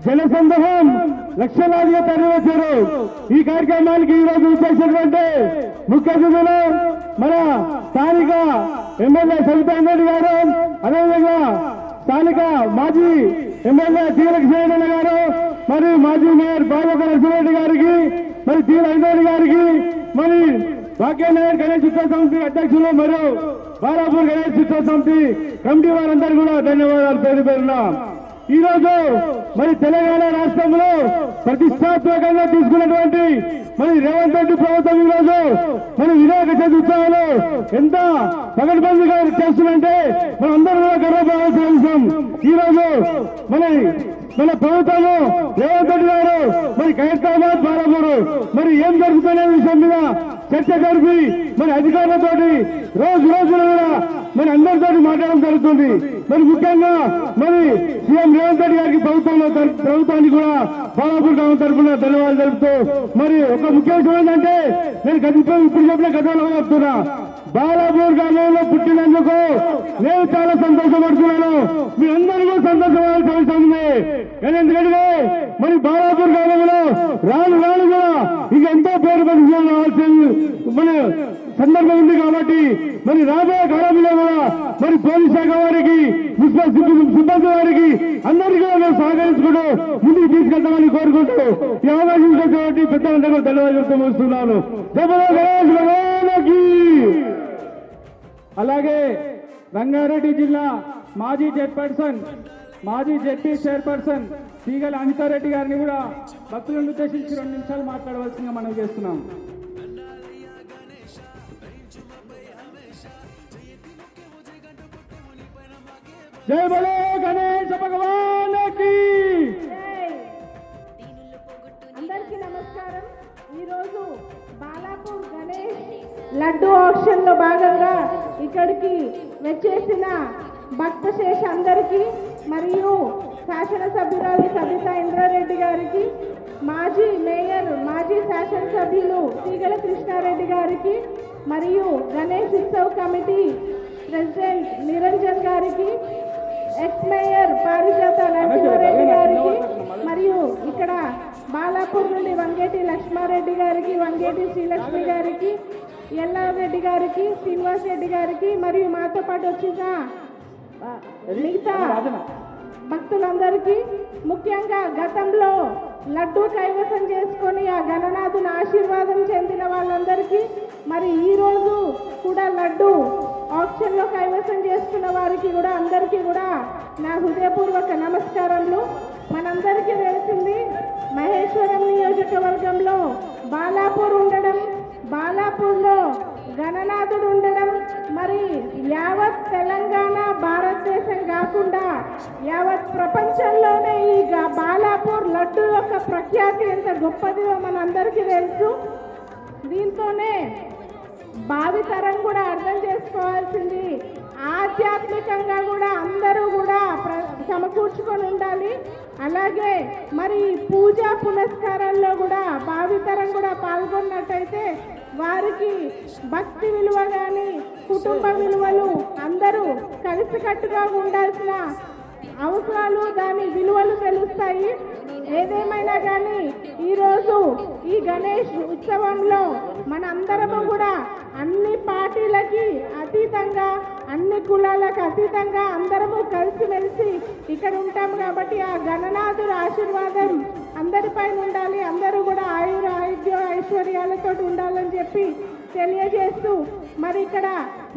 జనసందోహం లక్షలాదిగా తరలివచ్చారు. ఈ కార్యక్రమానికి ఈరోజు వచ్చేసినటువంటి ముఖ్య అతిథులు మన స్థానిక ఎమ్మెల్యే సవితారెడ్డి గారు, అదేవిధంగా స్థానిక మాజీ ఎమ్మెల్యే తీరకృష్ణ గారు, మరి మాజీ మేయర్ బాబు నరసింహారెడ్డి గారికి, మరి తీరైనరెడ్డి గారికి, మరి భాగ్యనగర్ గణేష్ ఉత్సవ సమితి అధ్యక్షులు మరియు బాలాపూర్ గణేష్ ఉత్సవ సమితి కమిటీ వారందరూ కూడా ధన్యవాదాలు పేరు పేరున. ఈ రోజు మరి తెలంగాణ రాష్ట్రంలో ప్రతిష్టాత్మకంగా తీసుకున్నటువంటి మరి రేవంత్ రెడ్డి ప్రభుత్వం ఈ రోజు మన వినాయక చవితి ఉత్సవాలు ఎంత పగడ్బందీగా చేస్తుందంటే మనం అందరూ కూడా గర్వపడాల్సిన విషయం. ఈ రోజు మన ప్రభుత్వము రేవంత్ రెడ్డి గారు మరి ఖైరతాబాద్ బాలాపూర్ మరి ఏం జరుగుతున్న విషయం మీద చర్చ జరిపి మరి అధికారులతోటి రోజు కూడా మరి అందరితో మాట్లాడడం జరుగుతుంది. మరి ముఖ్యంగా మరి సీఎం రేవంత్ రెడ్డి గారికి ప్రభుత్వానికి కూడా బాలాపూర్ గ్రామం తరఫున ధన్యవాదాలు తెలుపుతూ, మరి ఒక ముఖ్య విషయం ఏంటంటే నేను ఇప్పుడు చెప్పిన గతంలో చెప్తున్నా, బాలాపూర్ గ్రామంలో పుట్టినందుకు నేను చాలా సంతోషపడుతున్నాను. మీ అందరూ కూడా సంతోషపడాల్సిన అవసరం ఉంది. కానీ ఎందుకంటే మరి బాలాపూర్ గ్రామంలో రాను కూడా ఇక ఎంతో పేరు పరిచయం మన సందర్భం ఉంది. కాబట్టి మరి రాబోయే కాలంలో కూడా మరి పోలీస్ శాఖ వారికి, మున్సిపల్ సిబ్బంది వారికి అందరికీ కూడా మేము సహకరించుకుంటూ ముందుకు తీసుకెళ్తామని కోరుకుంటూ ఈ అవకాశం ఇచ్చినటువంటి పెద్దలందరూ ధన్యవాదాలు ముగిస్తున్నాను. అలాగే రంగారెడ్డి జిల్లా మాజీ జెడ్పీ చైర్పర్సన్ తీగల అనితారెడ్డి గారిని కూడా భక్తులను ఉద్దేశించి 2 నిమిషాలు మాట్లాడవలసిందిగా మనం చేస్తున్నాం. జై బలో గణేష్ భగవానికి. అందరికీ నమస్కారం. ఈరోజు బాలాపూర్ గణేష్ లడ్డు ఆక్షన్ లో భాగంగా ఇక్కడికి వచ్చేసిన భక్త శేష అందరికీ, మరియు శాసనసభ్యురాలు సబితా ఇంద్రారెడ్డి గారికి, మాజీ మేయర్, మాజీ శాసనసభ్యులు తీగల కృష్ణారెడ్డి గారికి, మరియు గణేష్ ఉత్సవ్ కమిటీ ప్రెసిడెంట్ నిరంజన్ గారికి, ఎక్స్ మేయర్ పారిజాత నరసింహారెడ్డి గారికి, మరియు ఇక్కడ బాలాపూర్ నుండి వంగేటి లక్ష్మారెడ్డి గారికి, వంగేటి శ్రీలక్ష్మి గారికి, ఎల్లారెడ్డి గారికి, శ్రీనివాస్ రెడ్డి గారికి, మరియు మాతో పాటు వచ్చిన మిగతా భక్తులందరికీ, ముఖ్యంగా గతంలో లడ్డూ కైవసం చేసుకొని ఆ గణనాథుని ఆశీర్వాదం చెందిన వాళ్ళందరికీ, మరి ఈరోజు కూడా లడ్డూ ఆప్షన్లో కైవసం చేసుకున్న వారికి కూడా అందరికీ కూడా నా హృదయపూర్వక నమస్కారములు. మనందరికీ తెలిసింది మహేశ్వరం నియోజకవర్గంలో బాలాపూర్ ఉండడం, బాలాపూర్లో గణనాథుడు ఉండడం, మరి యావత్ తెలంగాణ భారతదేశం కాకుండా యావత్ ప్రపంచంలోనే ఈ బాలాపూర్ లడ్డు యొక్క ప్రఖ్యాతి ఎంత గొప్పదిదో మనందరికీ తెలుసు. దీంతోనే భావితరం కూడా అర్థం చేసుకోవాల్సింది, ఆధ్యాత్మికంగా కూడా అందరూ కూడా సమకూర్చుకొని ఉండాలి. అలాగే మరి పూజా పునస్కారాల్లో కూడా భావితరం కూడా పాల్గొన్నట్టయితే వారికి భక్తి విలువ కానీ కుటుంబ విలువలు అందరూ కలిసికట్టుగా ఉండాల్సిన అవసరాలు, దాని విలువలు తెలుస్తాయి. ఏదేమైనా కానీ ఈరోజు ఈ గణేష్ ఉత్సవంలో మనందరము కూడా అన్ని పార్టీలకి అతీతంగా, అన్ని కులాలకు అతీతంగా అందరము కలిసిమెలిసి ఇక్కడ ఉంటాం కాబట్టి ఆ గణనాథుడి ఆశీర్వాదం అందరిపైన ఉండాలి. అందరూ కూడా ఆరోగ్య ఐశ్వర్యాలతో ఉండాలని చెప్పి తెలియజేస్తూ, మరి ఇక్కడ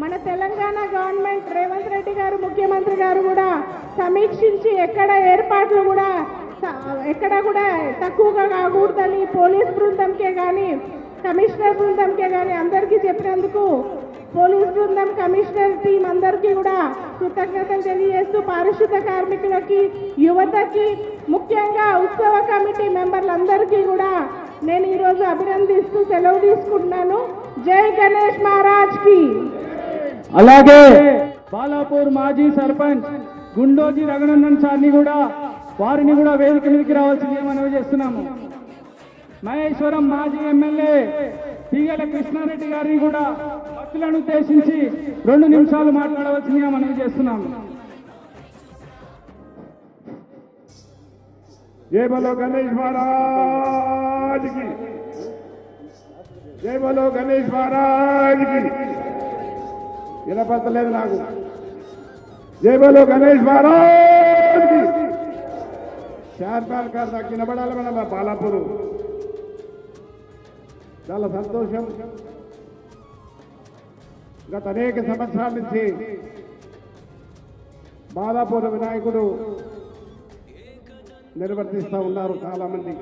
మన తెలంగాణ గవర్నమెంట్ రేవంత్ రెడ్డి గారు ముఖ్యమంత్రి గారు కూడా సమీక్షించి ఎక్కడ ఏర్పాట్లు కూడా ఎక్కడ కూడా తక్కువగా కాకూడదని పోలీస్ బృందంకే కానీ కమిషనర్ బృందంకే కానీ అందరికీ చెప్పినందుకు పోలీస్ బృందం, కమిషనర్ టీం అందరికీ కూడా కృతజ్ఞతలు తెలియజేస్తూ, పారిశుద్ధ కార్మికులకి, యువతకి, ముఖ్యంగా ఉత్సవ కమిటీ మెంబర్లందరికీ కూడా నేను ఈరోజు అభినందిస్తూ సెలవు తీసుకుంటున్నాను. జై గణేష్ మహారాజ్ కి. అలాగే బాలాపూర్ మాజీ సర్పంచ్ గుండోజీ రఘునందన్ సార్ని కూడా, వారిని కూడా వేదిక మీదకి రావాల్సింది మనవి చేస్తున్నాము. మహేశ్వరం మాజీ ఎమ్మెల్యే తీగల కృష్ణారెడ్డి గారిని కూడా భక్తులను ఉద్దేశించి 2 నిమిషాలు మాట్లాడవలసిందిగా మనవి చేస్తున్నాము. జై బలో గణేష్ మహారాజ్ కి, జై బలో గణేష్ మహారాజ్ కి. వినపడలేదు నాకు. జై బలో గణేష్ మహారాజ్ కి. షార్పాల్ గారు నాకు వినపడాలి. మన బాలాపూర్ చాలా సంతోషం. గత అనేక సంవత్సరాల నుంచి బాలాపూర్ వినాయకుడు నిర్వర్తిస్తూ ఉన్నారు చాలా మంది.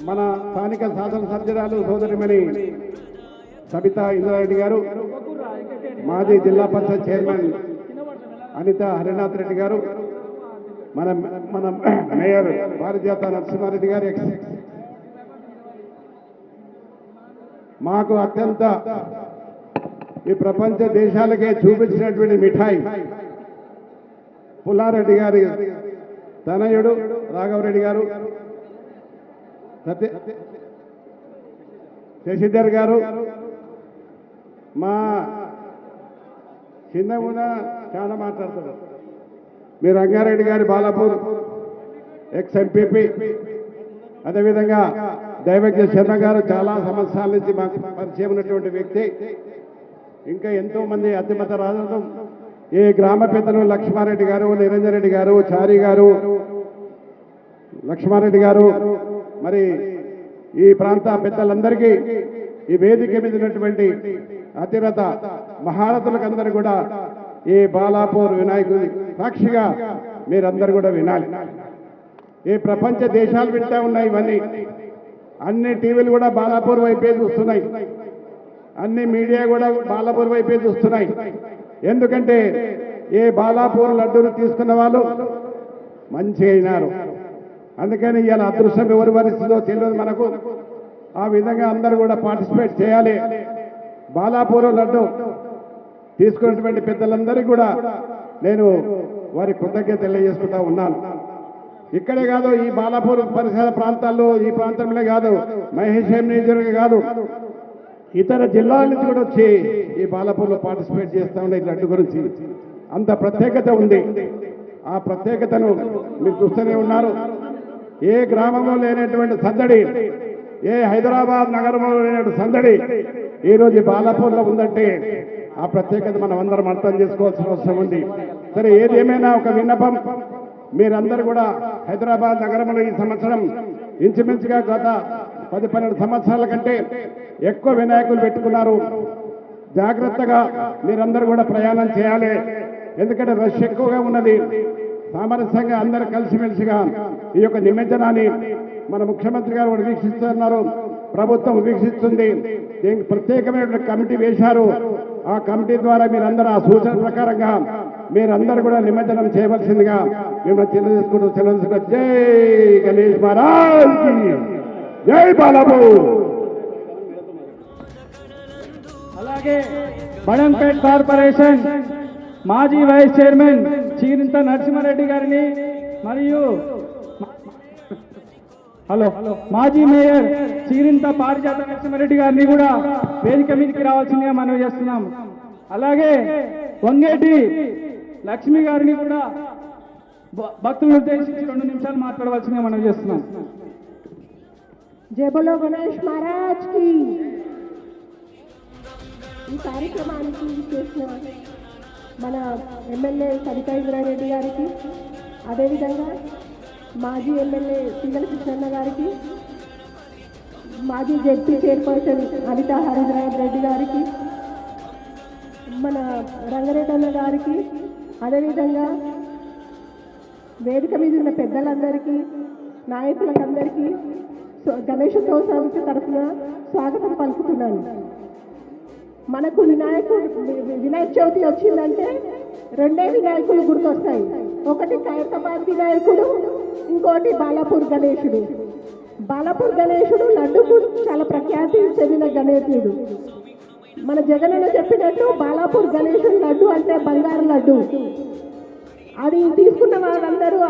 మన స్థానిక శాసనసభ్యురాలు సోదరిమణి సబితా ఇంద్రారెడ్డి గారు, మాజీ జిల్లా పరిషత్ చైర్మన్ అనిత హరినాథ్ రెడ్డి గారు, మన మేయర్ పారిజాత నరసింహారెడ్డి గారు, మాకు అత్యంత ఈ ప్రపంచ దేశాలకే చూపించినటువంటి మిఠాయి పుల్లారెడ్డి గారి తనయుడు రాఘవరెడ్డి గారు, శశిధర్ గారు, మా చిన్న కూడా చాలా మాట్లాడతారు. మీ రంగారెడ్డి గారి బాలాపూర్ ఎక్స్ ఎంపీపీ, అదేవిధంగా దైవజ్ఞ శర్మ గారు చాలా సంవత్సరాల నుంచి మాకు పరిచయం ఉన్నటువంటి వ్యక్తి. ఇంకా ఎంతో మంది అతిమత రాజు, ఈ గ్రామ పెద్దలు లక్ష్మారెడ్డి గారు, నిరంజన్ రెడ్డి గారు, చారి గారు, లక్ష్మారెడ్డి గారు, మరి ఈ ప్రాంత పెద్దలందరికీ, ఈ వేదిక మీద ఉన్నటువంటి అతిరథ మహారథులకు అందరూ కూడా ఈ బాలాపూర్ వినాయకుడి సాక్షిగా మీరందరూ కూడా వినాలి. ఈ ప్రపంచ దేశాలు వింటా ఉన్నాయి. ఇవన్నీ అన్ని టీవీలు కూడా బాలాపూర్ వైపే చూస్తున్నాయి, అన్ని మీడియా కూడా బాలాపూర్ వైపే చూస్తున్నాయి. ఎందుకంటే ఏ బాలాపూర్ లడ్డూను తీసుకున్న వాళ్ళు మంచిగా అయినారు. అందుకని ఇలా అదృష్టం ఎవరు వరిస్తుందో తెలియదు మనకు. ఆ విధంగా అందరూ కూడా పార్టిసిపేట్ చేయాలి. బాలాపూర్ లడ్డు తీసుకున్నటువంటి పెద్దలందరికీ కూడా నేను వారి కృతజ్ఞత తెలియజేసుకుంటా ఉన్నాను. ఇక్కడే కాదు, ఈ బాలాపూర్ పరిసర ప్రాంతాల్లో, ఈ ప్రాంతంలో కాదు, మహేశ్వరం నియోజకవర్గం కాదు, ఇతర జిల్లాల నుంచి కూడా వచ్చి ఈ బాలాపూర్లో పార్టిసిపేట్ చేస్తూ ఉన్నాయి. లడ్డు గురించి అంత ప్రత్యేకత ఉంది. ఆ ప్రత్యేకతను మీరు చూస్తూనే ఉన్నారు. ఏ గ్రామంలో లేనటువంటి సందడి, ఏ హైదరాబాద్ నగరంలో లేనటువంటి సందడి ఈరోజు బాలాపూర్లో ఉందంటే ఆ ప్రత్యేకత మనం అందరం అర్థం చేసుకోవాల్సిన అవసరం ఉంది. సరే ఏది ఏమైనా ఒక విన్నపం, మీరందరూ కూడా హైదరాబాద్ నగరంలో ఈ సంవత్సరం ఇంచుమించుగా గత 10-12 సంవత్సరాల కంటే ఎక్కువ వినాయకులు పెట్టుకున్నారు. జాగ్రత్తగా మీరందరూ కూడా ప్రయాణం చేయాలి, ఎందుకంటే రష్ ఎక్కువగా ఉన్నది. సామరస్యంగా అందరూ కలిసిమెలిసిగా ఈ యొక్క నిమజ్జనాన్ని మన ముఖ్యమంత్రి గారు కూడా వీక్షిస్తున్నారు, ప్రభుత్వం వీక్షిస్తుంది. దీనికి ప్రత్యేకమైనటువంటి కమిటీ వేశారు. ఆ కమిటీ ద్వారా మీరందరూ ఆ సూచన ప్రకారంగా మీరందరూ కూడా నిమజ్జనం చేయవలసిందిగా మిమ్మల్ని తెలియజేసుకుంటూ జై గణేష్ మహారాజ్ కి జై బాలాపూర్. అలాగే బడంపేట్ కార్పొరేషన్ మాజీ వైస్ చైర్మన్ చీరింత నరసింహారెడ్డి గారిని మరియు మాజీ మేయర్ చీరింత పారిజాత నరసింహారెడ్డి గారిని కూడా వేదిక మీదకి రావాల్సిందిగా మనం చేస్తున్నాం. అలాగే వంగేటి లక్ష్మి గారిని కూడా భక్తులను ఉద్దేశించి 2 నిమిషాలు మాట్లాడవలసిందిగా మనం చేస్తున్నాం. జై బోలో గణేష్ మహారాజ్ కి. ఈ కార్యక్రమానికి చేసిన మన ఎమ్మెల్యే సవితా ఇంద్రారెడ్డి గారికి, అదేవిధంగా మాజీ ఎమ్మెల్యే సింగల కృష్ణన్న గారికి, మాజీ జడ్పీ చైర్పర్సన్ అనితా హరిద్రాయ్ రెడ్డి గారికి, మన రంగారెడ్డి అన్న గారికి, అదేవిధంగా వేదిక మీద ఉన్న పెద్దలందరికీ, నాయకులందరికీ గణేశోత్సవ సమితి తరఫున స్వాగతం పలుకుతున్నాను. మనకు వినాయక చవితి వచ్చిందంటే 2 వినాయకులు గుర్తొస్తాయి. ఒకటి ఖైరతాబాద్ వినాయకుడు, ఇంకోటి బాలాపూర్ గణేశుడు. బాలాపూర్ గణేశుడు లడ్డుకు చాలా ప్రఖ్యాతి చెందిన గణేశుడు. మన జగనన్న చెప్పినట్టు బాలాపూర్ గణేశుడు లడ్డు అంటే బంగారు లడ్డు. అది తీసుకున్న వాళ్ళందరూ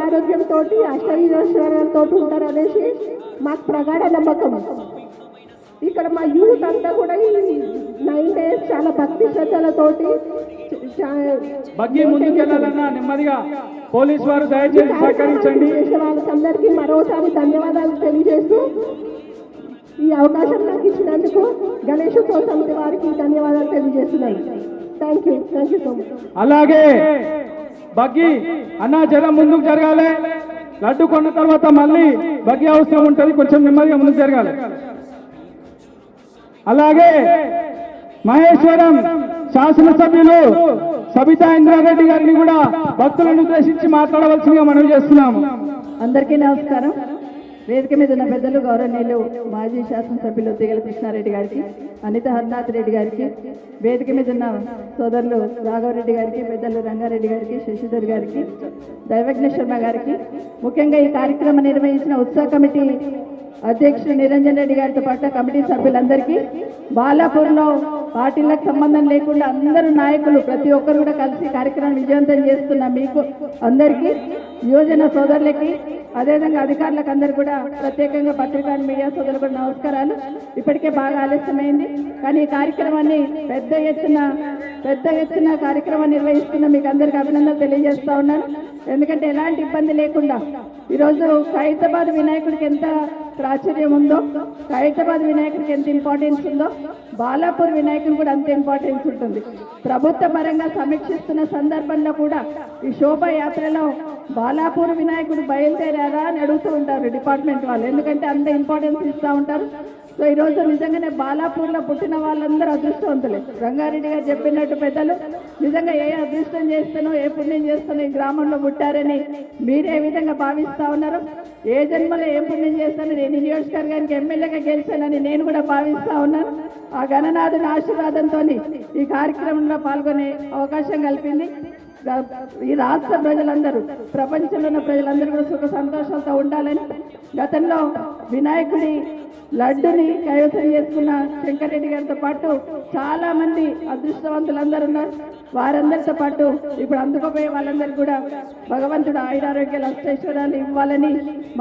ఆరోగ్యంతో అష్టైశ్వర్యాలతో ఉంటారు అనేసి మాకు ప్రగాఢ నమ్మకం. ఇక్కడ మా యూత్ అంతా కూడా ఈ 9 days చాలా భక్తి శ్రద్ధలతోటి నెమ్మదిగా పోలీసు వారు దయచేసి సహకరించండి. వాళ్ళకందరికీ మరోసారి ధన్యవాదాలు తెలియజేస్తూ ఈ అవకాశం నాకు ఇచ్చినందుకు గణేశోత్సవ సమితి వారికి ధన్యవాదాలు తెలియజేస్తున్నాను. Thank you so much. అలాగే బగ్గి అన్న జనం ముందుకు జరగాలి. లడ్డు కొన్న తర్వాత మళ్ళీ బగ్గి అవసరం ఉంటుంది, కొంచెం నెమ్మదిగా ముందుకు జరగాలి. అలాగే మహేశ్వరం శాసనసభ్యులు సబితా ఇంద్రారెడ్డి గారిని కూడా భక్తులను ఉద్దేశించి మాట్లాడవలసిందిగా మనం చేస్తున్నాము. అందరికీ నమస్కారం. వేదిక మీద ఉన్న పెద్దలు గౌరవనీయులు మాజీ శాసనసభ్యులు తీగల కృష్ణారెడ్డి గారికి, అనిత హరినాథ్ రెడ్డి గారికి, వేదిక మీద ఉన్న సోదరులు రాఘవరెడ్డి గారికి, పెద్దలు రంగారెడ్డి గారికి, శశిధర్ గారికి, దైవజ్ఞ శర్మ గారికి, ముఖ్యంగా ఈ కార్యక్రమం నిర్వహించిన ఉత్సవ కమిటీ అధ్యక్షుడు నిరంజన్ రెడ్డి గారితో పాటు కమిటీ సభ్యులందరికీ, బాలాపూర్లో పార్టీలకు సంబంధం లేకుండా అందరూ నాయకులు ప్రతి ఒక్కరు కూడా కలిసి కార్యక్రమం విజయవంతం చేస్తున్న మీకు అందరికీ, యువజన సోదరులకి, అదేవిధంగా అధికారులకు అందరూ కూడా ప్రత్యేకంగా పత్రికా మీడియా సోదరులు కూడా నమస్కారాలు. ఇప్పటికే బాగా ఆలస్యమైంది, కానీ ఈ కార్యక్రమాన్ని పెద్ద ఎత్తున కార్యక్రమాన్ని నిర్వహిస్తున్న మీకు అందరికీ అభినందనలు తెలియజేస్తా ఉన్నాను. ఎందుకంటే ఎలాంటి ఇబ్బంది లేకుండా ఈరోజు ఖైరతాబాద్ వినాయకుడికి ఎంత ప్రాచుర్యం ఉందో, ఖైరతాబాద్ వినాయకుడికి ఎంత ఇంపార్టెన్స్ ఉందో, బాలాపూర్ వినాయకుడు కూడా అంత ఇంపార్టెన్స్ ఉంటుంది. ప్రభుత్వ పరంగా సమీక్షిస్తున్న సందర్భంలో కూడా ఈ శోభాయాత్రలో బాలాపూర్ వినాయకుడు బయలుదేరారా అని అడుగుతూ ఉంటారు డిపార్ట్మెంట్ వాళ్ళు, ఎందుకంటే అంత ఇంపార్టెన్స్ ఇస్తూ ఉంటారు. సో ఈరోజు నిజంగానే బాలాపూర్లో పుట్టిన వాళ్ళందరూ అదృష్టవంతులే. రంగారెడ్డి గారు చెప్పినట్టు పెద్దలు నిజంగా ఏ అదృష్టం చేస్తానో ఏ పుణ్యం చేస్తానో ఈ గ్రామంలో పుట్టారని మీరే విధంగా భావిస్తా ఉన్నారు. ఏ జన్మలో ఏం పుణ్యం చేస్తానో నేను నియోజకవర్గానికి ఎమ్మెల్యేగా గెలిచానని నేను కూడా భావిస్తా ఉన్నాను. ఆ గణనాథుని ఆశీర్వాదంతో ఈ కార్యక్రమంలో పాల్గొనే అవకాశం కల్పింది. ఈ రాష్ట్ర ప్రజలందరూ, ప్రపంచంలో ఉన్న ప్రజలందరూ కూడా సుఖ సంతోషాలతో ఉండాలని, గతంలో వినాయకుడి లడ్డుని కైవసం చేసుకున్న శంకరెడ్డి గారితో పాటు చాలా మంది అదృష్టవంతులందరూ ఉన్నారు. వారందరితో పాటు ఇప్పుడు అందుకోపోయే వాళ్ళందరికీ కూడా భగవంతుడు ఆయురారోగ్యాలు అష్టైశ్వర్యాలు ఇవ్వాలని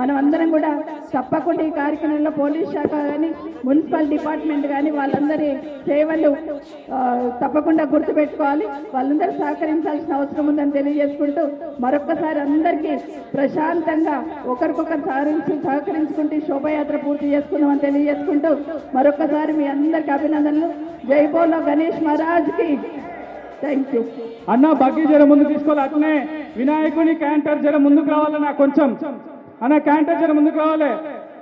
మనం అందరం కూడా తప్పకుండా ఈ కార్యక్రమంలో పోలీస్ శాఖ కానీ మున్సిపల్ డిపార్ట్మెంట్ కానీ వాళ్ళందరి సేవలు తప్పకుండా గుర్తుపెట్టుకోవాలి. వాళ్ళందరూ సహకరించాల్సిన అవసరం ఉందని తెలియజేసుకుంటూ మరొక్కసారి అందరికీ ప్రశాంతంగా ఒకరికొకరు సహకరించుకుంటూ శోభయాత్ర పూర్తి చేసుకుందామని తెలియజేసుకుంటూ మరొక్కసారి మీ అందరికి అభినందనలు. జై బోలో గణేష్ మహారాజ్ కి. Thank you. అన్న బగ్గి జర ముందుకు తీసుకోవాలి. అట్లనే వినాయకుని క్యాంటర్ జర ముందుకు రావాలన్నా కొంచెం. అన్న క్యాంటర్ జర ముందుకు రావాలి.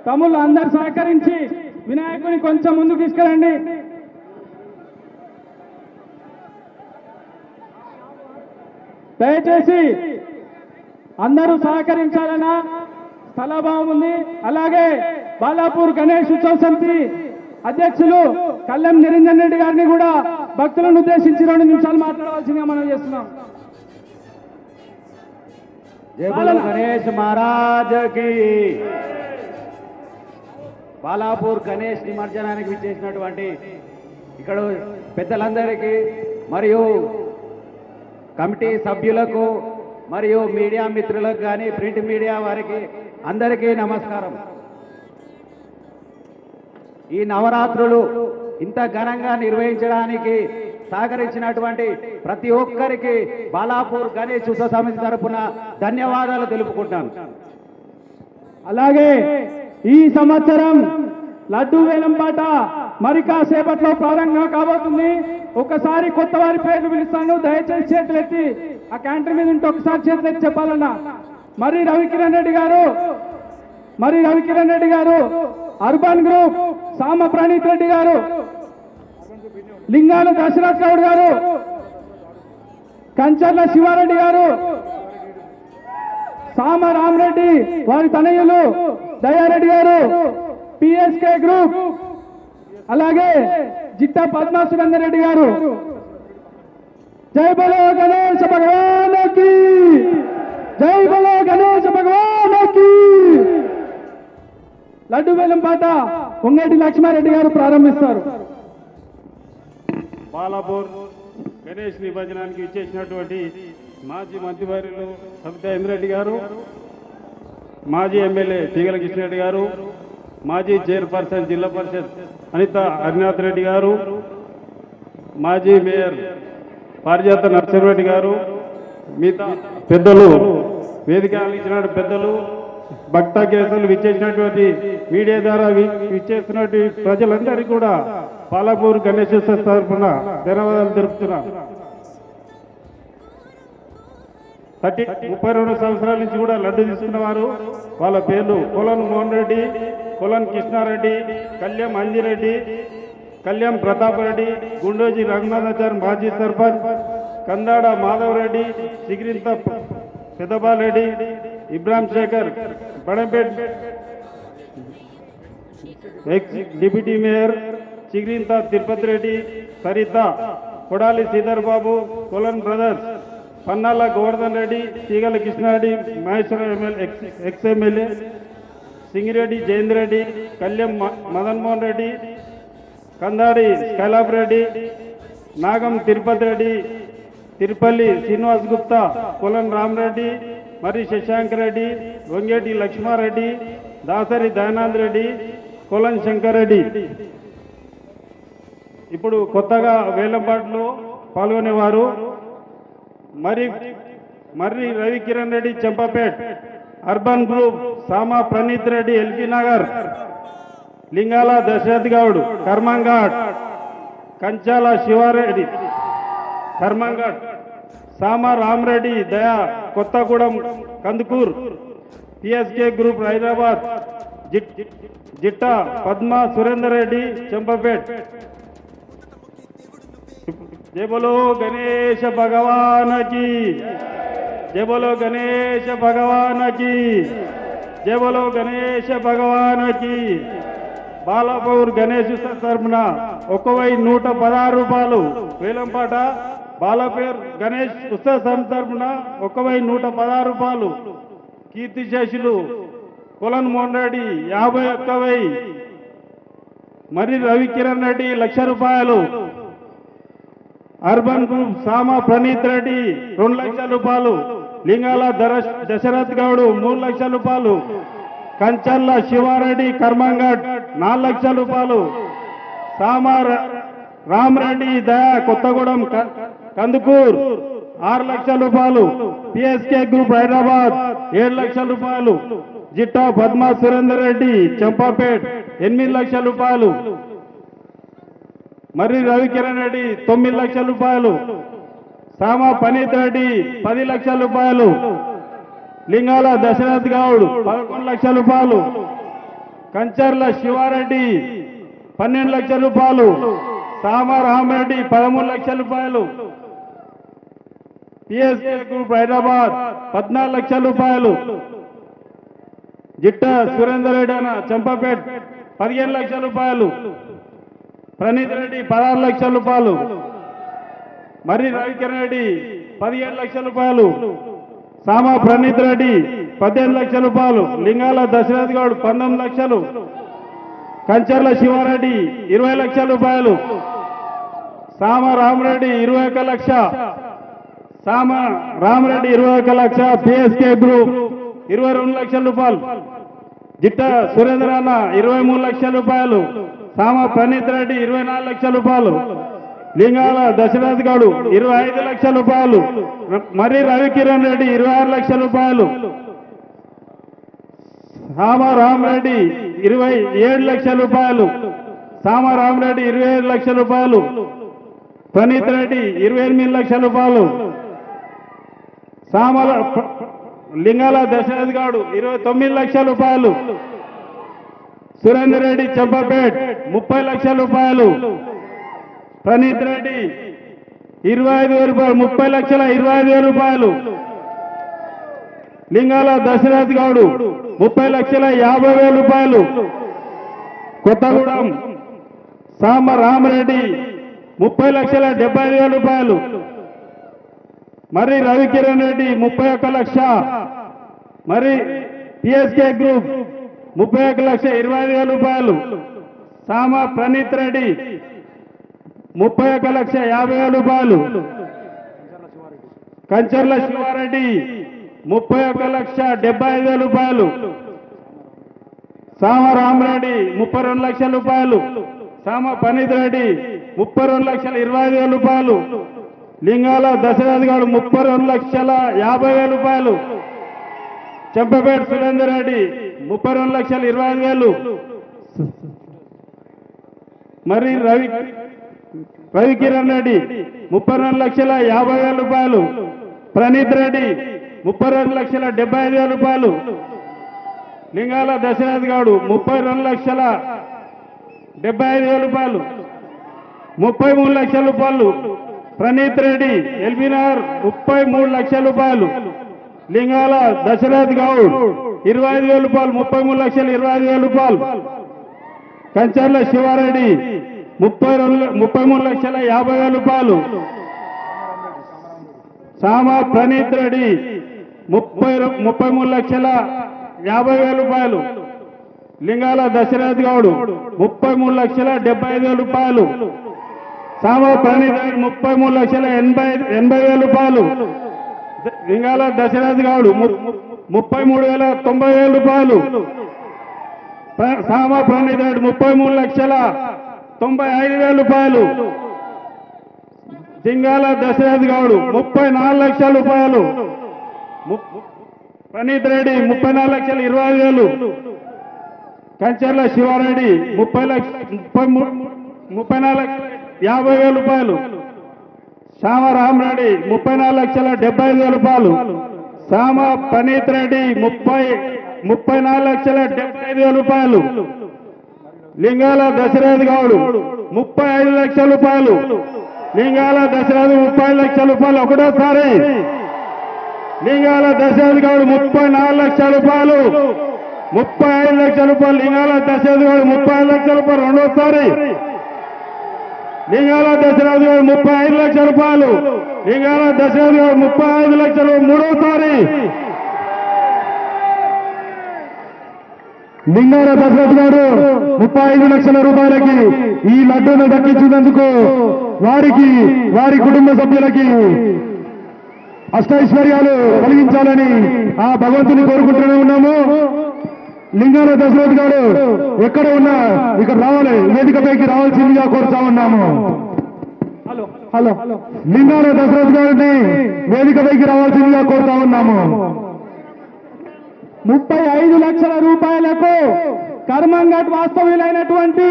తమ్ముళ్ళు అందరు సహకరించి వినాయకుని కొంచెం ముందుకు తీసుకురండి. దయచేసి అందరూ సహకరించాలన్నా స్థలాభావం ఉంది. అలాగే బాలాపూర్ గణేష్ ఉత్సవ సమితి అధ్యక్షులు కళ్యాణ్ నిరంజన్ రెడ్డి గారిని కూడా భక్తులను ఉద్దేశించి 2 నిమిషాలు మాట్లాడవలసిందిగా మనం చేస్తున్నాం. జై బోలో గణేష్ మహారాజ్ కి. బాలాపూర్ గణేష్ నిమజ్జనానికి విచ్చేసినటువంటి ఇక్కడ పెద్దలందరికీ మరియు కమిటీ సభ్యులకు మరియు మీడియా మిత్రులకు కానీ ప్రింట్ మీడియా వారికి అందరికీ నమస్కారం. ఈ నవరాత్రులు ఇంత ఘనంగా నిర్వహించడానికి సహకరించినటువంటి ప్రతి ఒక్కరికి బాలాపూర్ గణేష్ ఉత్సవ సమితి తరపున ధన్యవాదాలు తెలుపుకుంటాను. అలాగే ఈ సంవత్సరం లడ్డూ వేలంపాట మరి కాసేపట్లో ప్రారంభం కాబోతుంది. ఒకసారి కొత్త వారి పేర్లు పిలుస్తాను. దయచేసి చేతులెత్తి ఆ క్యాంటర్ మీద ఉంటే ఒకసారి చేతులెత్తి చెప్పాలన్నా. మరి రవికిరణ్ రెడ్డి గారు అర్బన్ గ్రూప్, సామ ప్రణీత్ రెడ్డి గారు, లింగాల దశరథ్ గౌడ్ గారు, కంచర్ల శివారెడ్డి గారు, సామ రామరెడ్డి వారి తనయులు దయారెడ్డి గారు, పిఎస్కే గ్రూప్, అలాగే జిట్టా పద్మా సురేందర్ రెడ్డి గారు. జై బలో గణేశ భగవానికి, జై బలో గణేశ భగవానికి. లడ్డు వేలం పాట పొంగేటి లక్ష్మారెడ్డి గారు ప్రారంభిస్తారు. బాలాపూర్ గణేష్ నిమజ్జనానికి ఇచ్చేసినటువంటి మాజీ మంత్రివర్యులు సబితా ఇంద్రెడ్డి గారు, మాజీ ఎమ్మెల్యే తీగల కృష్ణరెడ్డి గారు, మాజీ చైర్పర్సన్ జిల్లా పరిషత్ అనిత హరినాథ్ రెడ్డి గారు, మాజీ మేయర్ పారిజాత నరసింహారెడ్డి గారు, మిగతా పెద్దలు, వేదిక ఇచ్చిన పెద్దలు, భక్త కేసులు విచ్చేసినటువంటి మీడియా ద్వారా విచ్చేసినటువంటి ప్రజలందరికీ కూడా బాలాపూర్ గణేశోత్సవ తరఫున ధన్యవాదాలు తెలుపుతున్నాను. 32 సంవత్సరాల నుంచి కూడా లడ్డు తీసుకున్న వారు వాళ్ళ పేర్లు కొలన్ మోహన్ రెడ్డి, కొలన్ కృష్ణారెడ్డి, కళ్యాణ్ అంజిరెడ్డి, కళ్యాణ్ ప్రతాప్ రెడ్డి, గుండోజీ రఘునాథాచార్ మాజీ sarpanch, Kandada Madhav Reddy, Sigirintha Peddabalareddy, Ibrahim Shekhar Badampet ex deputy mayor, Chigirintha Tirupati Reddy, Saritha, Kodali Sridhar Babu, Kolan brothers, Pannala Govardhan Reddy, Teegala Krishnareddy, Maheshwaram MLA ex MLA, Singireddy Jayendra Reddy, Kalyan Madan Mohan Reddy, Kandadi Skylab Reddy, Nagam Tirupati Reddy, Tirupalli Srinivas Gupta, Kolan Ramareddy, మరి శశాంక్ రెడ్డి, వంగేటి లక్ష్మారెడ్డి, దాసరి దయానంద్ రెడ్డి, కొలన్ శంకర్ రెడ్డి. ఇప్పుడు కొత్తగా వేలంపాట్లో పాల్గొనేవారు మర్రి రవికిరణ్ రెడ్డి చంపాపేట్, అర్బన్ గ్రూప్ సామా ప్రణీత్ రెడ్డి ఎల్బీ నగర్, లింగాల దశరథ్ గౌడ్ కర్మంఘాట్, కంచాల శివారెడ్డి కర్మంఘాట్, సామా రామరెడ్డి దయా కొత్తగూడెం కందుకూర్, పిఎస్కే గ్రూప్ హైదరాబాద్, జిట్టా పద్మా సురేందర్ రెడ్డి చంపాపేట్. జై బోలో గణేశ భగవానకి, జై బోలో గణేశ భగవానకి, జై బోలో గణేశ భగవానకి. బాలాపూర్ గణేష్ తరఫున 1,116 రూపాయలు వేలంపాట. బాలాపూర్ గణేష్ ఉత్సవ సమితి తరఫున 1,116 రూపాయలు. కీర్తిశేషులు కొలన్ మోహన్ రెడ్డి 51,000, మర్రి రవికిరణ్ రెడ్డి 1,00,000 రూపాయలు. అర్బన్ గ్రూప్ సామా ప్రణీత్ రెడ్డి 2,00,000 రూపాయలు. లింగాల దశరథ్ గౌడ్ 3,00,000 రూపాయలు. కంచర్ల శివారెడ్డి కర్మంఘాట్ 4,00,000 రూపాయలు. సామా రామరెడ్డి దయా కొత్తగూడెం కందుకూర్ 6,00,000 రూపాయలు. పిఎస్కే గ్రూప్ హైదరాబాద్ 7,00,000 రూపాయలు. జిట్టా పద్మా సురేందర్ రెడ్డి చంపాపేట్ 8,00,000 రూపాయలు. మర్రి రవికిరణ్ రెడ్డి 9,00,000 రూపాయలు. సామ పనీత్ రెడ్డి 10 లక్షల రూపాయలు, లింగాల దశరథ్ గౌడ్ 11 లక్షల రూపాయలు, కంచర్ల శివారెడ్డి 12 లక్షల రూపాయలు, సామ రామరెడ్డి 13 లక్షల రూపాయలు, పిఎస్కే గ్రూప్ హైదరాబాద్ 14 లక్షల రూపాయలు, జిట్ట సురేందర్ రెడ్డి అన్న చంపపేట్ 15 లక్షల రూపాయలు, ప్రణీత్ రెడ్డి 16 లక్షల రూపాయలు, మర్రి రవికిరణ్ రెడ్డి 17 లక్షల రూపాయలు, సామ ప్రణీత్ రెడ్డి 18 లక్షల రూపాయలు, లింగాల దశరథ్ గౌడ్ 19 లక్షలు, కంచర్ల శివారెడ్డి 20 లక్షల రూపాయలు, సామ రామరెడ్డి 21 లక్ష, సామ రామరెడ్డి 21 లక్ష, పిఎస్కే గ్రూప్ 22 లక్షల రూపాయలు, జిట్ట సురేంద్ర అన్న 23 లక్షల రూపాయలు, సామ ప్రణీత్ రెడ్డి 24 లక్షల రూపాయలు, లింగాల దశరథ్ గౌడ్ 25 లక్షల రూపాయలు, మర్రి రవికిరణ్ రెడ్డి 26 లక్షల రూపాయలు, సామ రామరెడ్డి 27 లక్షల రూపాయలు, సామ రామరెడ్డి 27 లక్షల రూపాయలు, ప్రణీత్ రెడ్డి 28 లక్షల రూపాయలు, సామల లింగాల దశరథ్ గౌడ్ 29 లక్షల రూపాయలు, సురేందర్ రెడ్డి చంపపేట్ 30 లక్షల రూపాయలు, ప్రణీత్ రెడ్డి 25,000 రూపాయలు, 30 లక్షల 25,000 రూపాయలు, లింగాల దశరథ్ గౌడ్ 30 లక్షల 50,000 రూపాయలు, కొత్తగూడెం సామ రామరెడ్డి 30 లక్షల 75,000 రూపాయలు, మర్రి రవికిరణ్ రెడ్డి 31 లక్ష, మరి పిఎస్కే గ్రూప్ 31 లక్ష 20,000 రూపాయలు, సామ ప్రణీత్ రెడ్డి 31 లక్ష 50,000 రూపాయలు, కంచర్ల శివారెడ్డి 31 లక్ష 75,000 రూపాయలు, సామ రామరెడ్డి 32 లక్షల రూపాయలు, సామ పనీత్ రెడ్డి 32 లక్షల 25,000 రూపాయలు, లింగాల దశరథ్ గౌడ్ 32 లక్షల 50,000 రూపాయలు, చెంపపేట సురేందర్ రెడ్డి 32 లక్షల 25,000, మరి రవికిరణ్ రెడ్డి 32 లక్షల 50,000 రూపాయలు, ప్రణీత్ రెడ్డి 32 లక్షల 75,000 రూపాయలు, లింగాల దశరథ్ గౌడ్ 32 లక్షల 75,000 రూపాయలు, 33 లక్షల రూపాయలు, ప్రణీత్ రెడ్డి ఎల్బీనగర్ 33 లక్షల రూపాయలు, లింగాల దశరథ్ గౌడ్ 25,000 రూపాయలు, 33 లక్షల 25,000 రూపాయలు, కంచర్ల శివారెడ్డి 33 లక్షల 50,000 రూపాయలు, సామ ప్రణీత్ రెడ్డి 33 లక్షల 50,000 రూపాయలు, లింగాల దశరథ్ గౌడ్ 33 లక్షల 75,000 రూపాయలు, సామ ప్రణీత్ రెడ్డి 33 లక్షల 80,000 రూపాయలు, లింగాల దశరథ్ గౌడ్ 33,90,000 రూపాయలు, సామ ప్రణీత్ రెడ్డి 33 లక్షల 95,000 రూపాయలు, లింగాల దశరథ్ గౌడ్ 34 లక్షల రూపాయలు, ప్రణీత్ రెడ్డి 34 లక్షల 20,000, కంచర్ల శివారెడ్డి 34 లక్షల 50,000 రూపాయలు, సామ రామరెడ్డి 34 లక్షల 75,000 రూపాయలు, సామ పనీత్ రెడ్డి 34 లక్షల 75,000 రూపాయలు, లింగాల దశరథ్ గౌడ్ 35 లక్షల రూపాయలు, లింగాల దశరథ్ 30 లక్షల రూపాయలు, ఒకటోసారి లింగాల దశరథ్ గౌడ్ 34 లక్షల రూపాయలు, 35 లక్షల రూపాయలు, లింగాల దశరథ్ గౌడ్ 35 లక్షల రూపాయలు, రెండోసారి లింగాల దశరథ్ గౌడ్ 35 లక్షల రూపాయలు, లింగాల దశరథ్ గౌడ్ 35 లక్షలు, మూడోసారి లింగాల దశరథ్ గారు 35 లక్షల రూపాయలకి ఈ లడ్డూను దక్కించినందుకు వారికి వారి కుటుంబ సభ్యులకి అష్టైశ్వర్యాలు కలిగించాలని ఆ భగవంతుని కోరుకుంటూనే ఉన్నాము. లింగాల దశరథ్ గారు ఎక్కడ ఉన్నా ఇక్కడ రావాలి, వేదికపైకి రావాల్సిందిగా కోరుతా ఉన్నాము. హలో లింగాల దశరథ్ గారిని వేదికపైకి రావాల్సిందిగా కోరుతా ఉన్నాము. 35 లక్షల రూపాయలకు కర్మంఘట్ వాస్తవ్యులైనటువంటి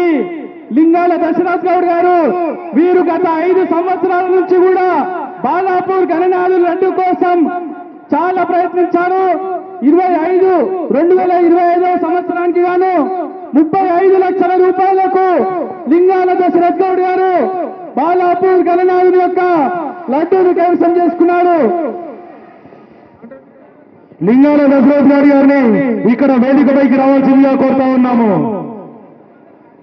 లింగాల దశరథ్ గౌడ్ గారు వీరు గత 5 సంవత్సరాల నుంచి కూడా బాలాపూర్ గణనాథుల లడ్డు కోసం చాలా ప్రయత్నించారు. 2025 సంవత్సరానికి గాను 35 లక్షల రూపాయలకు లింగాల దశరథ్ గౌడ్ గారు బాలాపూర్ గణనాథుని యొక్క లడ్డూను కైవసం చేసుకున్నారు. లింగాల దశరథ్ గౌడ్ గారిని ఇక్కడ వేదికపైకి రావాల్సిందిగా కోరుతా ఉన్నాము.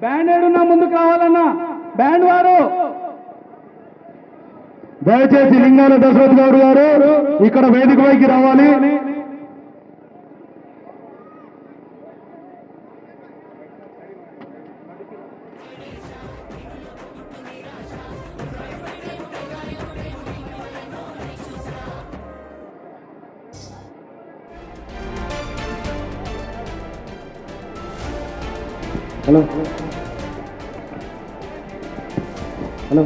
బ్యాండ్ ఏడున్నా ముందుకు రావాలన్నా బ్యాండ్ వారు దయచేసి లింగాల దశరథ్ గౌడ్ గారు ఇక్కడ వేదికపైకి రావాలి. హలో హలో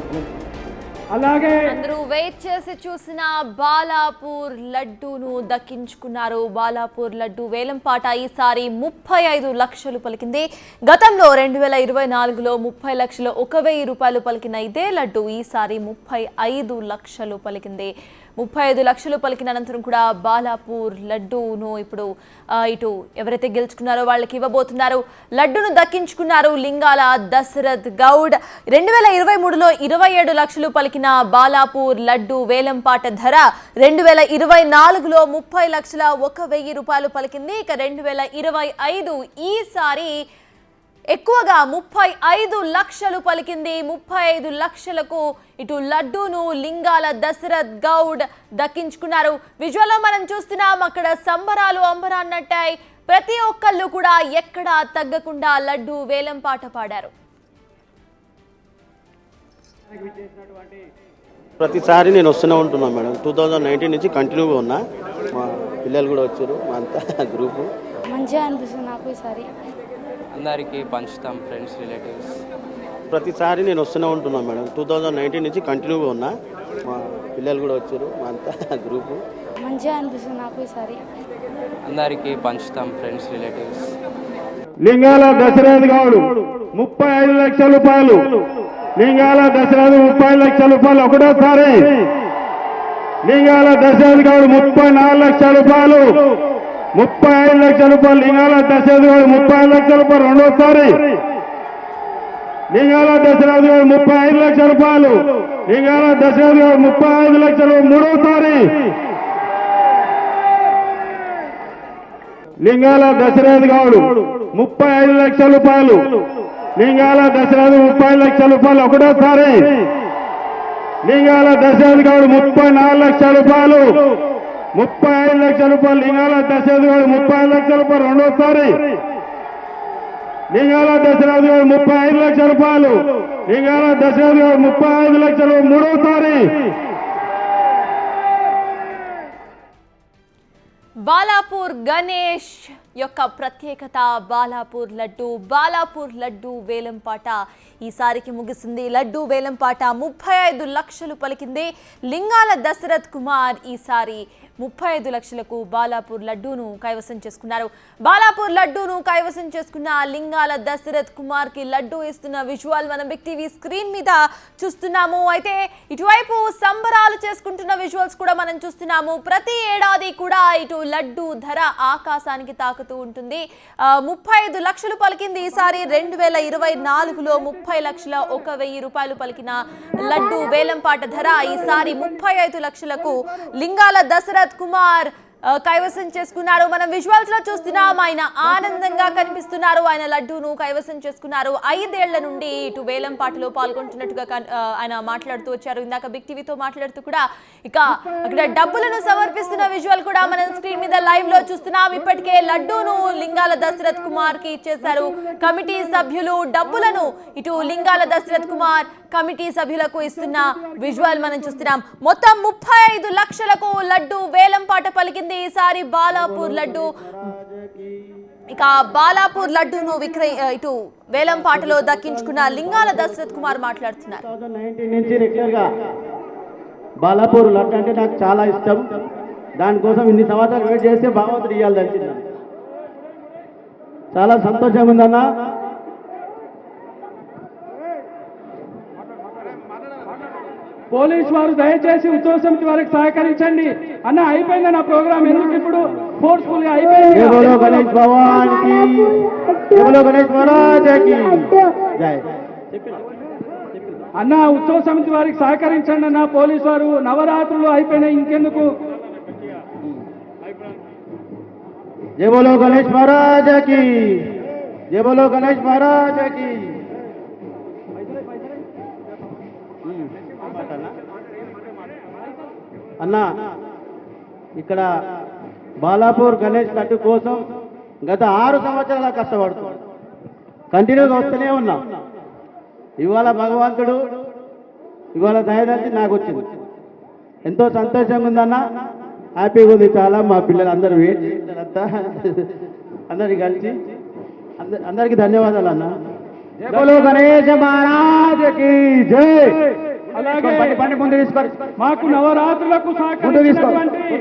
అలాగే అందరూ వెయిట్ చేసి చూసిన బాలాపూర్ లడ్డూను దక్కించుకున్నారు. బాలాపూర్ లడ్డు వేలంపాట ఈసారి 35 లక్షలు పలికింది. గతంలో 2024లో 30 లక్షలు 1,000 రూపాయలు పలికిన ఇదే లడ్డు ఈసారి 35 లక్షలు పలికింది. 35 లక్షలు పలికిన అనంతరం కూడా బాలాపూర్ లడ్డూను ఇప్పుడు ఇటు ఎవరైతే గెలుచుకున్నారో వాళ్ళకి ఇవ్వబోతున్నారు. లడ్డూను దక్కించుకున్నారు లింగాల దశరథ్ గౌడ్. 2023లో 27 లక్షలు పలికిన బాలాపూర్ లడ్డు వేలంపాట ధర 2024లో 30 లక్షల 1,000 రూపాయలు పలికింది. ఇక 2025 ఈసారి ఎక్కువగా 35 లక్షలు పలికింది. 35 లక్షలకు ఇటు లడ్డూను లింగాల దశరథ్ గౌడ్ దక్కించుకున్నారు. విజువల్లో మనం చూస్తున్నాం అక్కడ సంబరాలు అంబరాన్నట్టాయి. ప్రతి ఒక్కళ్ళు కూడా ఎక్కడా తగ్గకుండా లడ్డు వేలం పాట పాడారు. ప్రతిసారి నేను వస్తూనే ఉంటున్నాను మేడం. 2019 నుంచి కంటిన్యూగా ఉన్నా. మా పిల్లలు కూడా వచ్చారు, మా అంతా గ్రూపు. మంచిగా అనిపిస్తుంది నాకు ఈసారి. అందరికీ పంచుతాం, ఫ్రెండ్స్, రిలేటివ్స్. ప్రతిసారి నేను వస్తూనే ఉంటున్నాను మేడం. 2019 నుంచి కంటిన్యూగా ఉన్నా. మా పిల్లలు కూడా వచ్చారు, మా అంతా గ్రూపు. మంచిగా అనిపిస్తుంది నాకు ఈసారి. అందరికీ పంచుతాం, ఫ్రెండ్స్, రిలేటివ్స్. లింగాల దశరథ్ గౌడ్ 35 లక్షల రూపాయలు. లింగాల దశరథ్ 35 లక్షల రూపాయలు ఒకటోసారి. లింగాల దశరథ్ గౌడ్ 34 లక్షల రూపాయలు. 35 లక్షల రూపాయలు. లింగాల దశరథ్ గౌడ్ 35 లక్షల రూపాయలు రెండోసారి. లింగాల దశరథ్ గౌడ్ 35 లక్షల రూపాయలు. లింగాల దశరథ్ గౌడ్ 35 లక్షలు మూడోసారి. లింగాల దశరథ్ గౌడ్ 35 లక్షల రూపాయలు. లింగాల దశరథ్ 30 లక్షల రూపాయలు ఒకటోసారి. లింగాల దశరథ్ గౌడ్ 34 లక్షల రూపాయలు. 35 లక్షల రూపాయలు. లింగాల దశరథ్ గౌడ్ 35 లక్షల రూపాయలు రెండోసారి. లింగాల దశరథ్ గౌడ్ 35 లక్షల రూపాయలు. లింగాల దశరథ్ గౌడ్ 35 లక్షలు మూడోసారి. బాలాపూర్ గణేష్ యొక్క ప్రత్యేకత బాలాపూర్ లడ్డు వేలంపాట ఈసారికి ముగిసింది. లడ్డు వేలంపాట 35 లక్షలు పలికింది. లింగాల దశరథ్ కుమార్ ఈసారి 35 లక్షలకు బాలాపూర్ లడ్డూను కైవసం చేసుకున్నారు. బాలాపూర్ లడ్డూను కైవసం చేసుకున్న లింగాల దశరథ్ కుమార్ కి లడ్డూ ఇస్తున్న విజువల్ మనం బిగ్ టీవీ స్క్రీన్ మీద చూస్తున్నాము. అయితే ఇటువైపు సంబరాలు చేసుకుంటున్న విజువల్స్ కూడా మనం చూస్తున్నాము. ప్రతి ఏడాది కూడా ఇటు లడ్డూ ధర ఆకాశానికి తాకుతూ ఉంటుంది. 35 లక్షలు పలికింది ఈసారి. 2024లో 30 లక్షల 1,000 రూపాయలు పలికిన లడ్డూ వేలంపాట ధర ఈసారి 35 లక్షలకు లింగాల దశరథ్ కుమార్ కైవసం చేసుకున్నారు. మనం విజువల్స్ లో చూస్తున్నాం. ఆయన ఆనందంగా కనిపిస్తున్నారు. ఆయన లడ్డూను కైవసం చేసుకున్నారు. 5 ఏళ్ల నుండి ఇటు వేలం పాటలో పాల్గొంటున్నట్టుగా ఆయన మాట్లాడుతూ వచ్చారు. ఇందాక బిగ్ టీవీతో మాట్లాడుతూ కూడా ఇక అక్కడ డబ్బులను సమర్పిస్తున్న విజువల్ కూడా మనం స్క్రీన్ మీద లైవ్ లో చూస్తున్నాం. ఇప్పటికే లడ్డూను లింగాల దశరథ్ కుమార్ కి ఇచ్చేశారు. కమిటీ సభ్యులు డబ్బులను ఇటు లింగాల దశరథ్ కుమార్ కమిటీ సభ్యులకు ఇస్తున్న విజువల్ మనం చూస్తున్నాం. మొత్తం 35 లక్షలకు లడ్డు వేలం పాట పలికింది ఈసారి బాలాపూర్ లడ్డు. ఇక బాలాపూర్ లడ్డూను ఇటు వేలం పాటలో దక్కించుకున్న లింగాల దశరథ్ కుమార్ మాట్లాడుతున్నారు. 2019 నుంచి రెగ్యులర్ గా బాలాపూర్ లడ్డు అంటే నాకు చాలా ఇష్టం. దానికోసం ఇన్ని సంవత్సరాలు వెయిట్ చేస్తే భగవంతుడు ఇవ్వాలి తెలిసింది. చాలా సంతోషంగా ఉందన్న. పోలీస్ వారు దయచేసి ఉత్సవ సమితి వారికి సహకరించండి. అన్న అయిపోయింది నా ప్రోగ్రామ్, ఎందుకు ఇప్పుడు ఫోర్స్ఫుల్ గా అయిపోయింది. గణేష్ భగవాన్ కి, గణేష్ మహారాజ్ కి జై. అన్న ఉత్సవ సమితి వారికి సహకరించండి అన్న. పోలీస్ వారు నవరాత్రులు అయిపోయినాయి, ఇంకెందుకు. జై బోలో గణేష్ మహారాజ్ కి, జై బోలో గణేష్ మహారాజ్ కి. అన్న ఇక్కడ బాలాపూర్ గణేష్ లడ్డు కోసం గత 6 సంవత్సరాల కష్టపడుతున్నాం, కంటిన్యూగా వస్తూనే ఉన్నాం. ఇవాళ భగవంతుడు ఇవాళ దయదలిచి నాకు వచ్చింది, ఎంతో సంతోషంగా ఉందన్న, హ్యాపీగా ఉంది చాలా. మా పిల్లలు అందరూ వెయిట్ చేస్తారంతా, అందరికి కలిసి అందరికీ ధన్యవాదాలు అన్న. జై బోలో గణేష్ మహారాజ్ కి జై. అలాగే బండి ముందు తీసుకోండి. మాకు నవరాత్రులకు సహకరించినటువంటి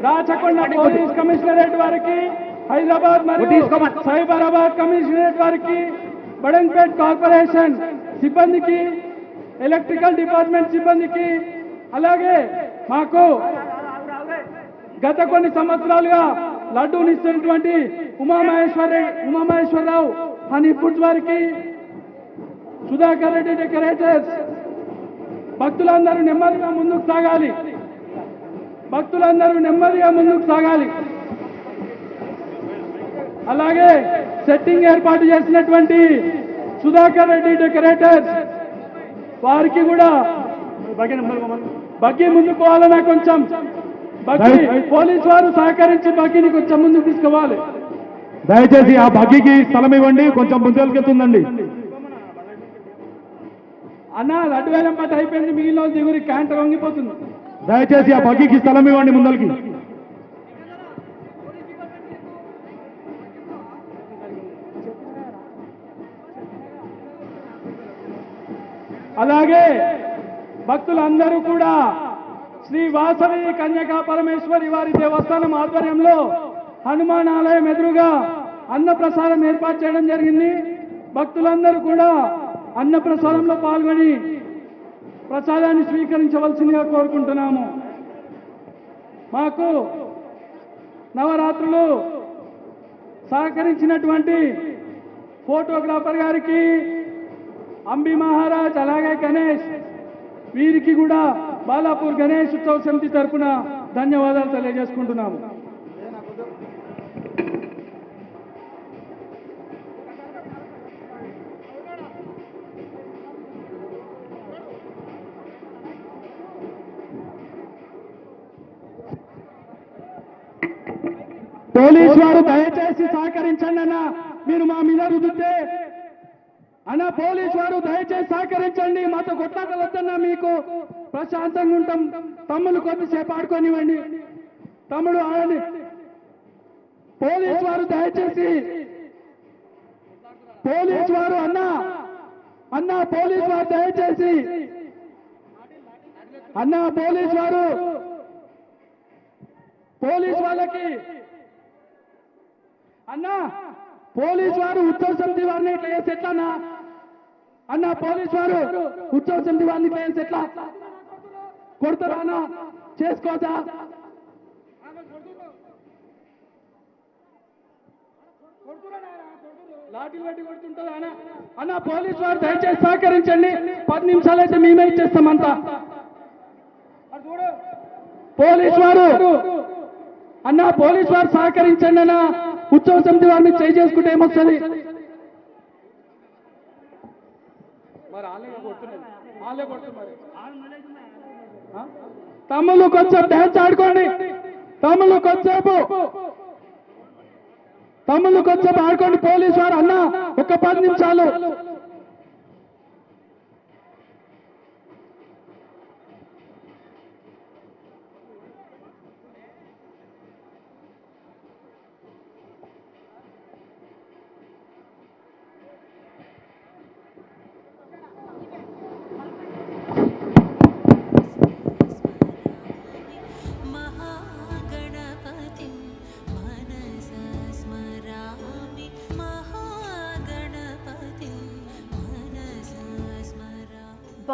రాచకొండ పోలీస్ కమిషనరేట్ వారికి, హైదరాబాద్ మరియు సైబరాబాద్ కమిషనరేట్ వారికి, బడంపేట్ కార్పొరేషన్ సిబ్బందికి, ఎలక్ట్రికల్ డిపార్ట్మెంట్ సిబ్బందికి, అలాగే మాకు గత కొన్ని సంవత్సరాలుగా లడ్డూనిస్తున్నటువంటి ఉమామహేశ్వరరావు హనీ ఫుడ్స్ వారికి, సుధాకర్ రెడ్డి డెకరేటర్స్. భక్తులందరూ నెమ్మదిగా ముందుకు సాగాలి, భక్తులందరూ నెమ్మదిగా ముందుకు సాగాలి. అలాగే సెట్టింగ్ ఏర్పాటు చేసినటువంటి సుధాకర్ రెడ్డి డెకరేటర్స్ వారికి కూడా బగ్గి ముందుకు పోవాలన్నా కొంచెం బగ్గి పోలీసు వారు సహకరించి బగ్గిని కొంచెం ముందుకు తీసుకోవాలి. దయచేసి ఆ బగ్గికి స్థలం ఇవ్వండి, కొంచెం ముందుకెళ్తుందండి. అన్న లడ్డు వేలం పాట అయిపోయింది, మిగిలిన దిగురి క్యాంటర్ వంగిపోతుంది. దయచేసి ఆ బగ్గికి స్థలం ఇవ్వండి ముందరికి. అలాగే భక్తులందరూ కూడా శ్రీ వాసవి కన్యకా పరమేశ్వరి వారి దేవస్థానం ఆధ్వర్యంలో హనుమాన్ ఆలయం ఎదురుగా అన్న ప్రసాదం ఏర్పాటు చేయడం జరిగింది. భక్తులందరూ కూడా అన్న ప్రసాదంలో పాల్గొని ప్రసాదాన్ని స్వీకరించవలసిందిగా కోరుకుంటున్నాము. మాకు నవరాత్రులు సహకరించినటువంటి ఫోటోగ్రాఫర్ గారికి, అంబి మహారాజ్, అలాగే గణేష్, వీరికి కూడా బాలాపూర్ గణేష్ ఉత్సవ సమితి తరఫున ధన్యవాదాలు తెలియజేసుకుంటున్నాము. పోలీసు వారు దయచేసి సహకరించండి అన్న, మీరు మా మీద రుద్దితే అన్న. పోలీసు వారు దయచేసి సహకరించండి, మాతో కొట్లాటలు వద్దన్నా, మీకు ప్రశాంతంగా ఉంటాం. తమ్ముళ్ళు కొద్దిసేపు ఆడుకోనివ్వండి, తమ్ముడు ఆడండి. పోలీసు వారు దయచేసి, పోలీసు వారు అన్న పోలీసు వారు దయచేసి, అన్న పోలీసు వారు, పోలీసు వాళ్ళకి అన్న, పోలీసు వారు ఉత్సవ సమితి వారిని ఇట్లా చేసి ఎట్లా అన్న, పోలీసు వారు ఉత్సవ సమితి వారిని ఇట్లా చేసి ఎట్లా కొడతారా అన్న, చేసుకోవచ్చా? లాఠీలు పెట్టి కొడుతుంటారా అన్న? పోలీసు వారు దయచేసి సహకరించండి, 10 నిమిషాలు అయితే మేమే ఇచ్చేస్తామంతా. పోలీసు వారు అన్న, పోలీసు వారు సహకరించండి అన్న. ఉత్సవ సమితి వారిని చేయి చేసుకుంటే ఏమొస్తుంది? తమ్ముళ్ళు కొంచెం డాన్స్ ఆడుకోండి, తమ్ముళ్ళు కొంచెంసేపు ఆడుకోండి. పోలీసు వారు అన్న ఒక 10 నిమిషాలు.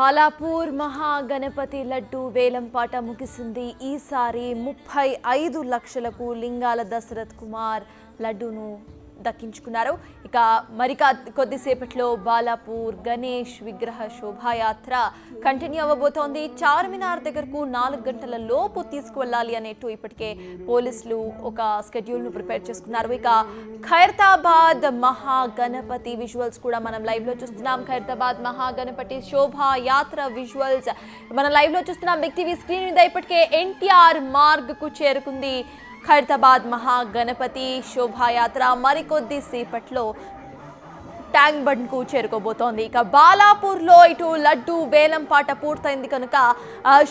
బాలాపూర్ మహాగణపతి లడ్డు వేలంపాట ముగిసింది. ఈసారి 35 లక్షలకు లింగాల దశరథ్ కుమార్ లడ్డూను దక్కించుకున్నారు. ఇక కొద్దిసేపట్లో బాలాపూర్ గణేష్ విగ్రహ శోభాయాత్ర కంటిన్యూ అవ్వబోతోంది. చార్మినార్ దగ్గరకు 4 గంటల లోపు తీసుకువెళ్ళాలి అనేట్టు ఇప్పటికే పోలీసులు ఒక స్కెడ్యూల్ను ప్రిపేర్ చేసుకున్నారు. ఇక ఖైరతాబాద్ మహాగణపతి విజువల్స్ కూడా మనం లైవ్లో చూస్తున్నాం. ఖైరతాబాద్ మహాగణపతి శోభాయాత్ర విజువల్స్ మనం లైవ్లో చూస్తున్నాం. బిగ్ టీవీ స్క్రీన్ మీద ఇప్పటికే ఎన్టీఆర్ మార్గ్కు చేరుకుంది ఖైరతాబాద్ మహాగణపతి శోభాయాత్ర. మరికొద్ది సేపట్లో ట్యాంక్ బండ్కు చేరుకోబోతోంది. ఇక బాలాపూర్లో ఇటు లడ్డు వేలంపాట పూర్తయింది కనుక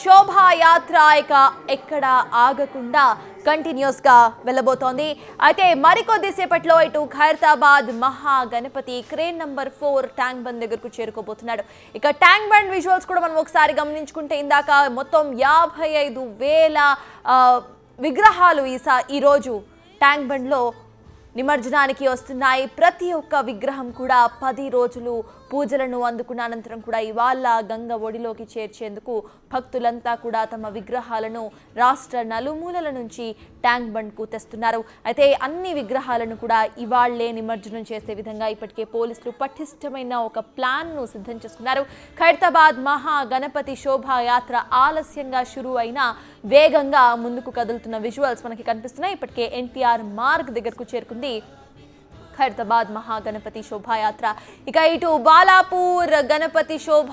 శోభాయాత్ర ఇక ఎక్కడ ఆగకుండా కంటిన్యూస్గా వెళ్ళబోతోంది. అయితే మరికొద్ది సేపట్లో ఇటు Khairatabad Mahaganapati crane number 4 tank bund దగ్గరకు చేరుకోబోతున్నాడు. ఇక ట్యాంక్ బండ్ విజువల్స్ కూడా మనం ఒకసారి గమనించుకుంటే ఇందాక మొత్తం 55,000 విగ్రహాలు ఈరోజు ట్యాంక్ బండ్లో నిమజ్జనానికి వస్తున్నాయి. ప్రతి ఒక్క విగ్రహం కూడా 10 రోజులు పూజలను అందుకున్న అనంతరం కూడా ఇవాళ గంగ ఒడిలోకి చేర్చేందుకు భక్తులంతా కూడా తమ విగ్రహాలను రాష్ట్ర నలుమూలల నుంచి ట్యాంక్ బండ్కు తెస్తున్నారు. అయితే అన్ని విగ్రహాలను కూడా ఇవాళ్లే నిమజ్జనం చేసే విధంగా ఇప్పటికే పోలీసులు పటిష్టమైన ఒక ప్లాన్ను సిద్ధం చేసుకున్నారు. ఖైరతాబాద్ మహాగణపతి శోభాయాత్ర ఆలస్యంగా షురూ అయినా వేగంగా ముందుకు కదులుతున్న విజువల్స్ మనకి కనిపిస్తున్నాయి. ఇప్పటికే ఎన్టీఆర్ మార్గ్ దగ్గరకు చేరుకుంది ఖైరతాబాద్ మహాగణపతి శోభాయాత్ర. ఇక ఇటు బాలాపూర్ గణపతి శోభ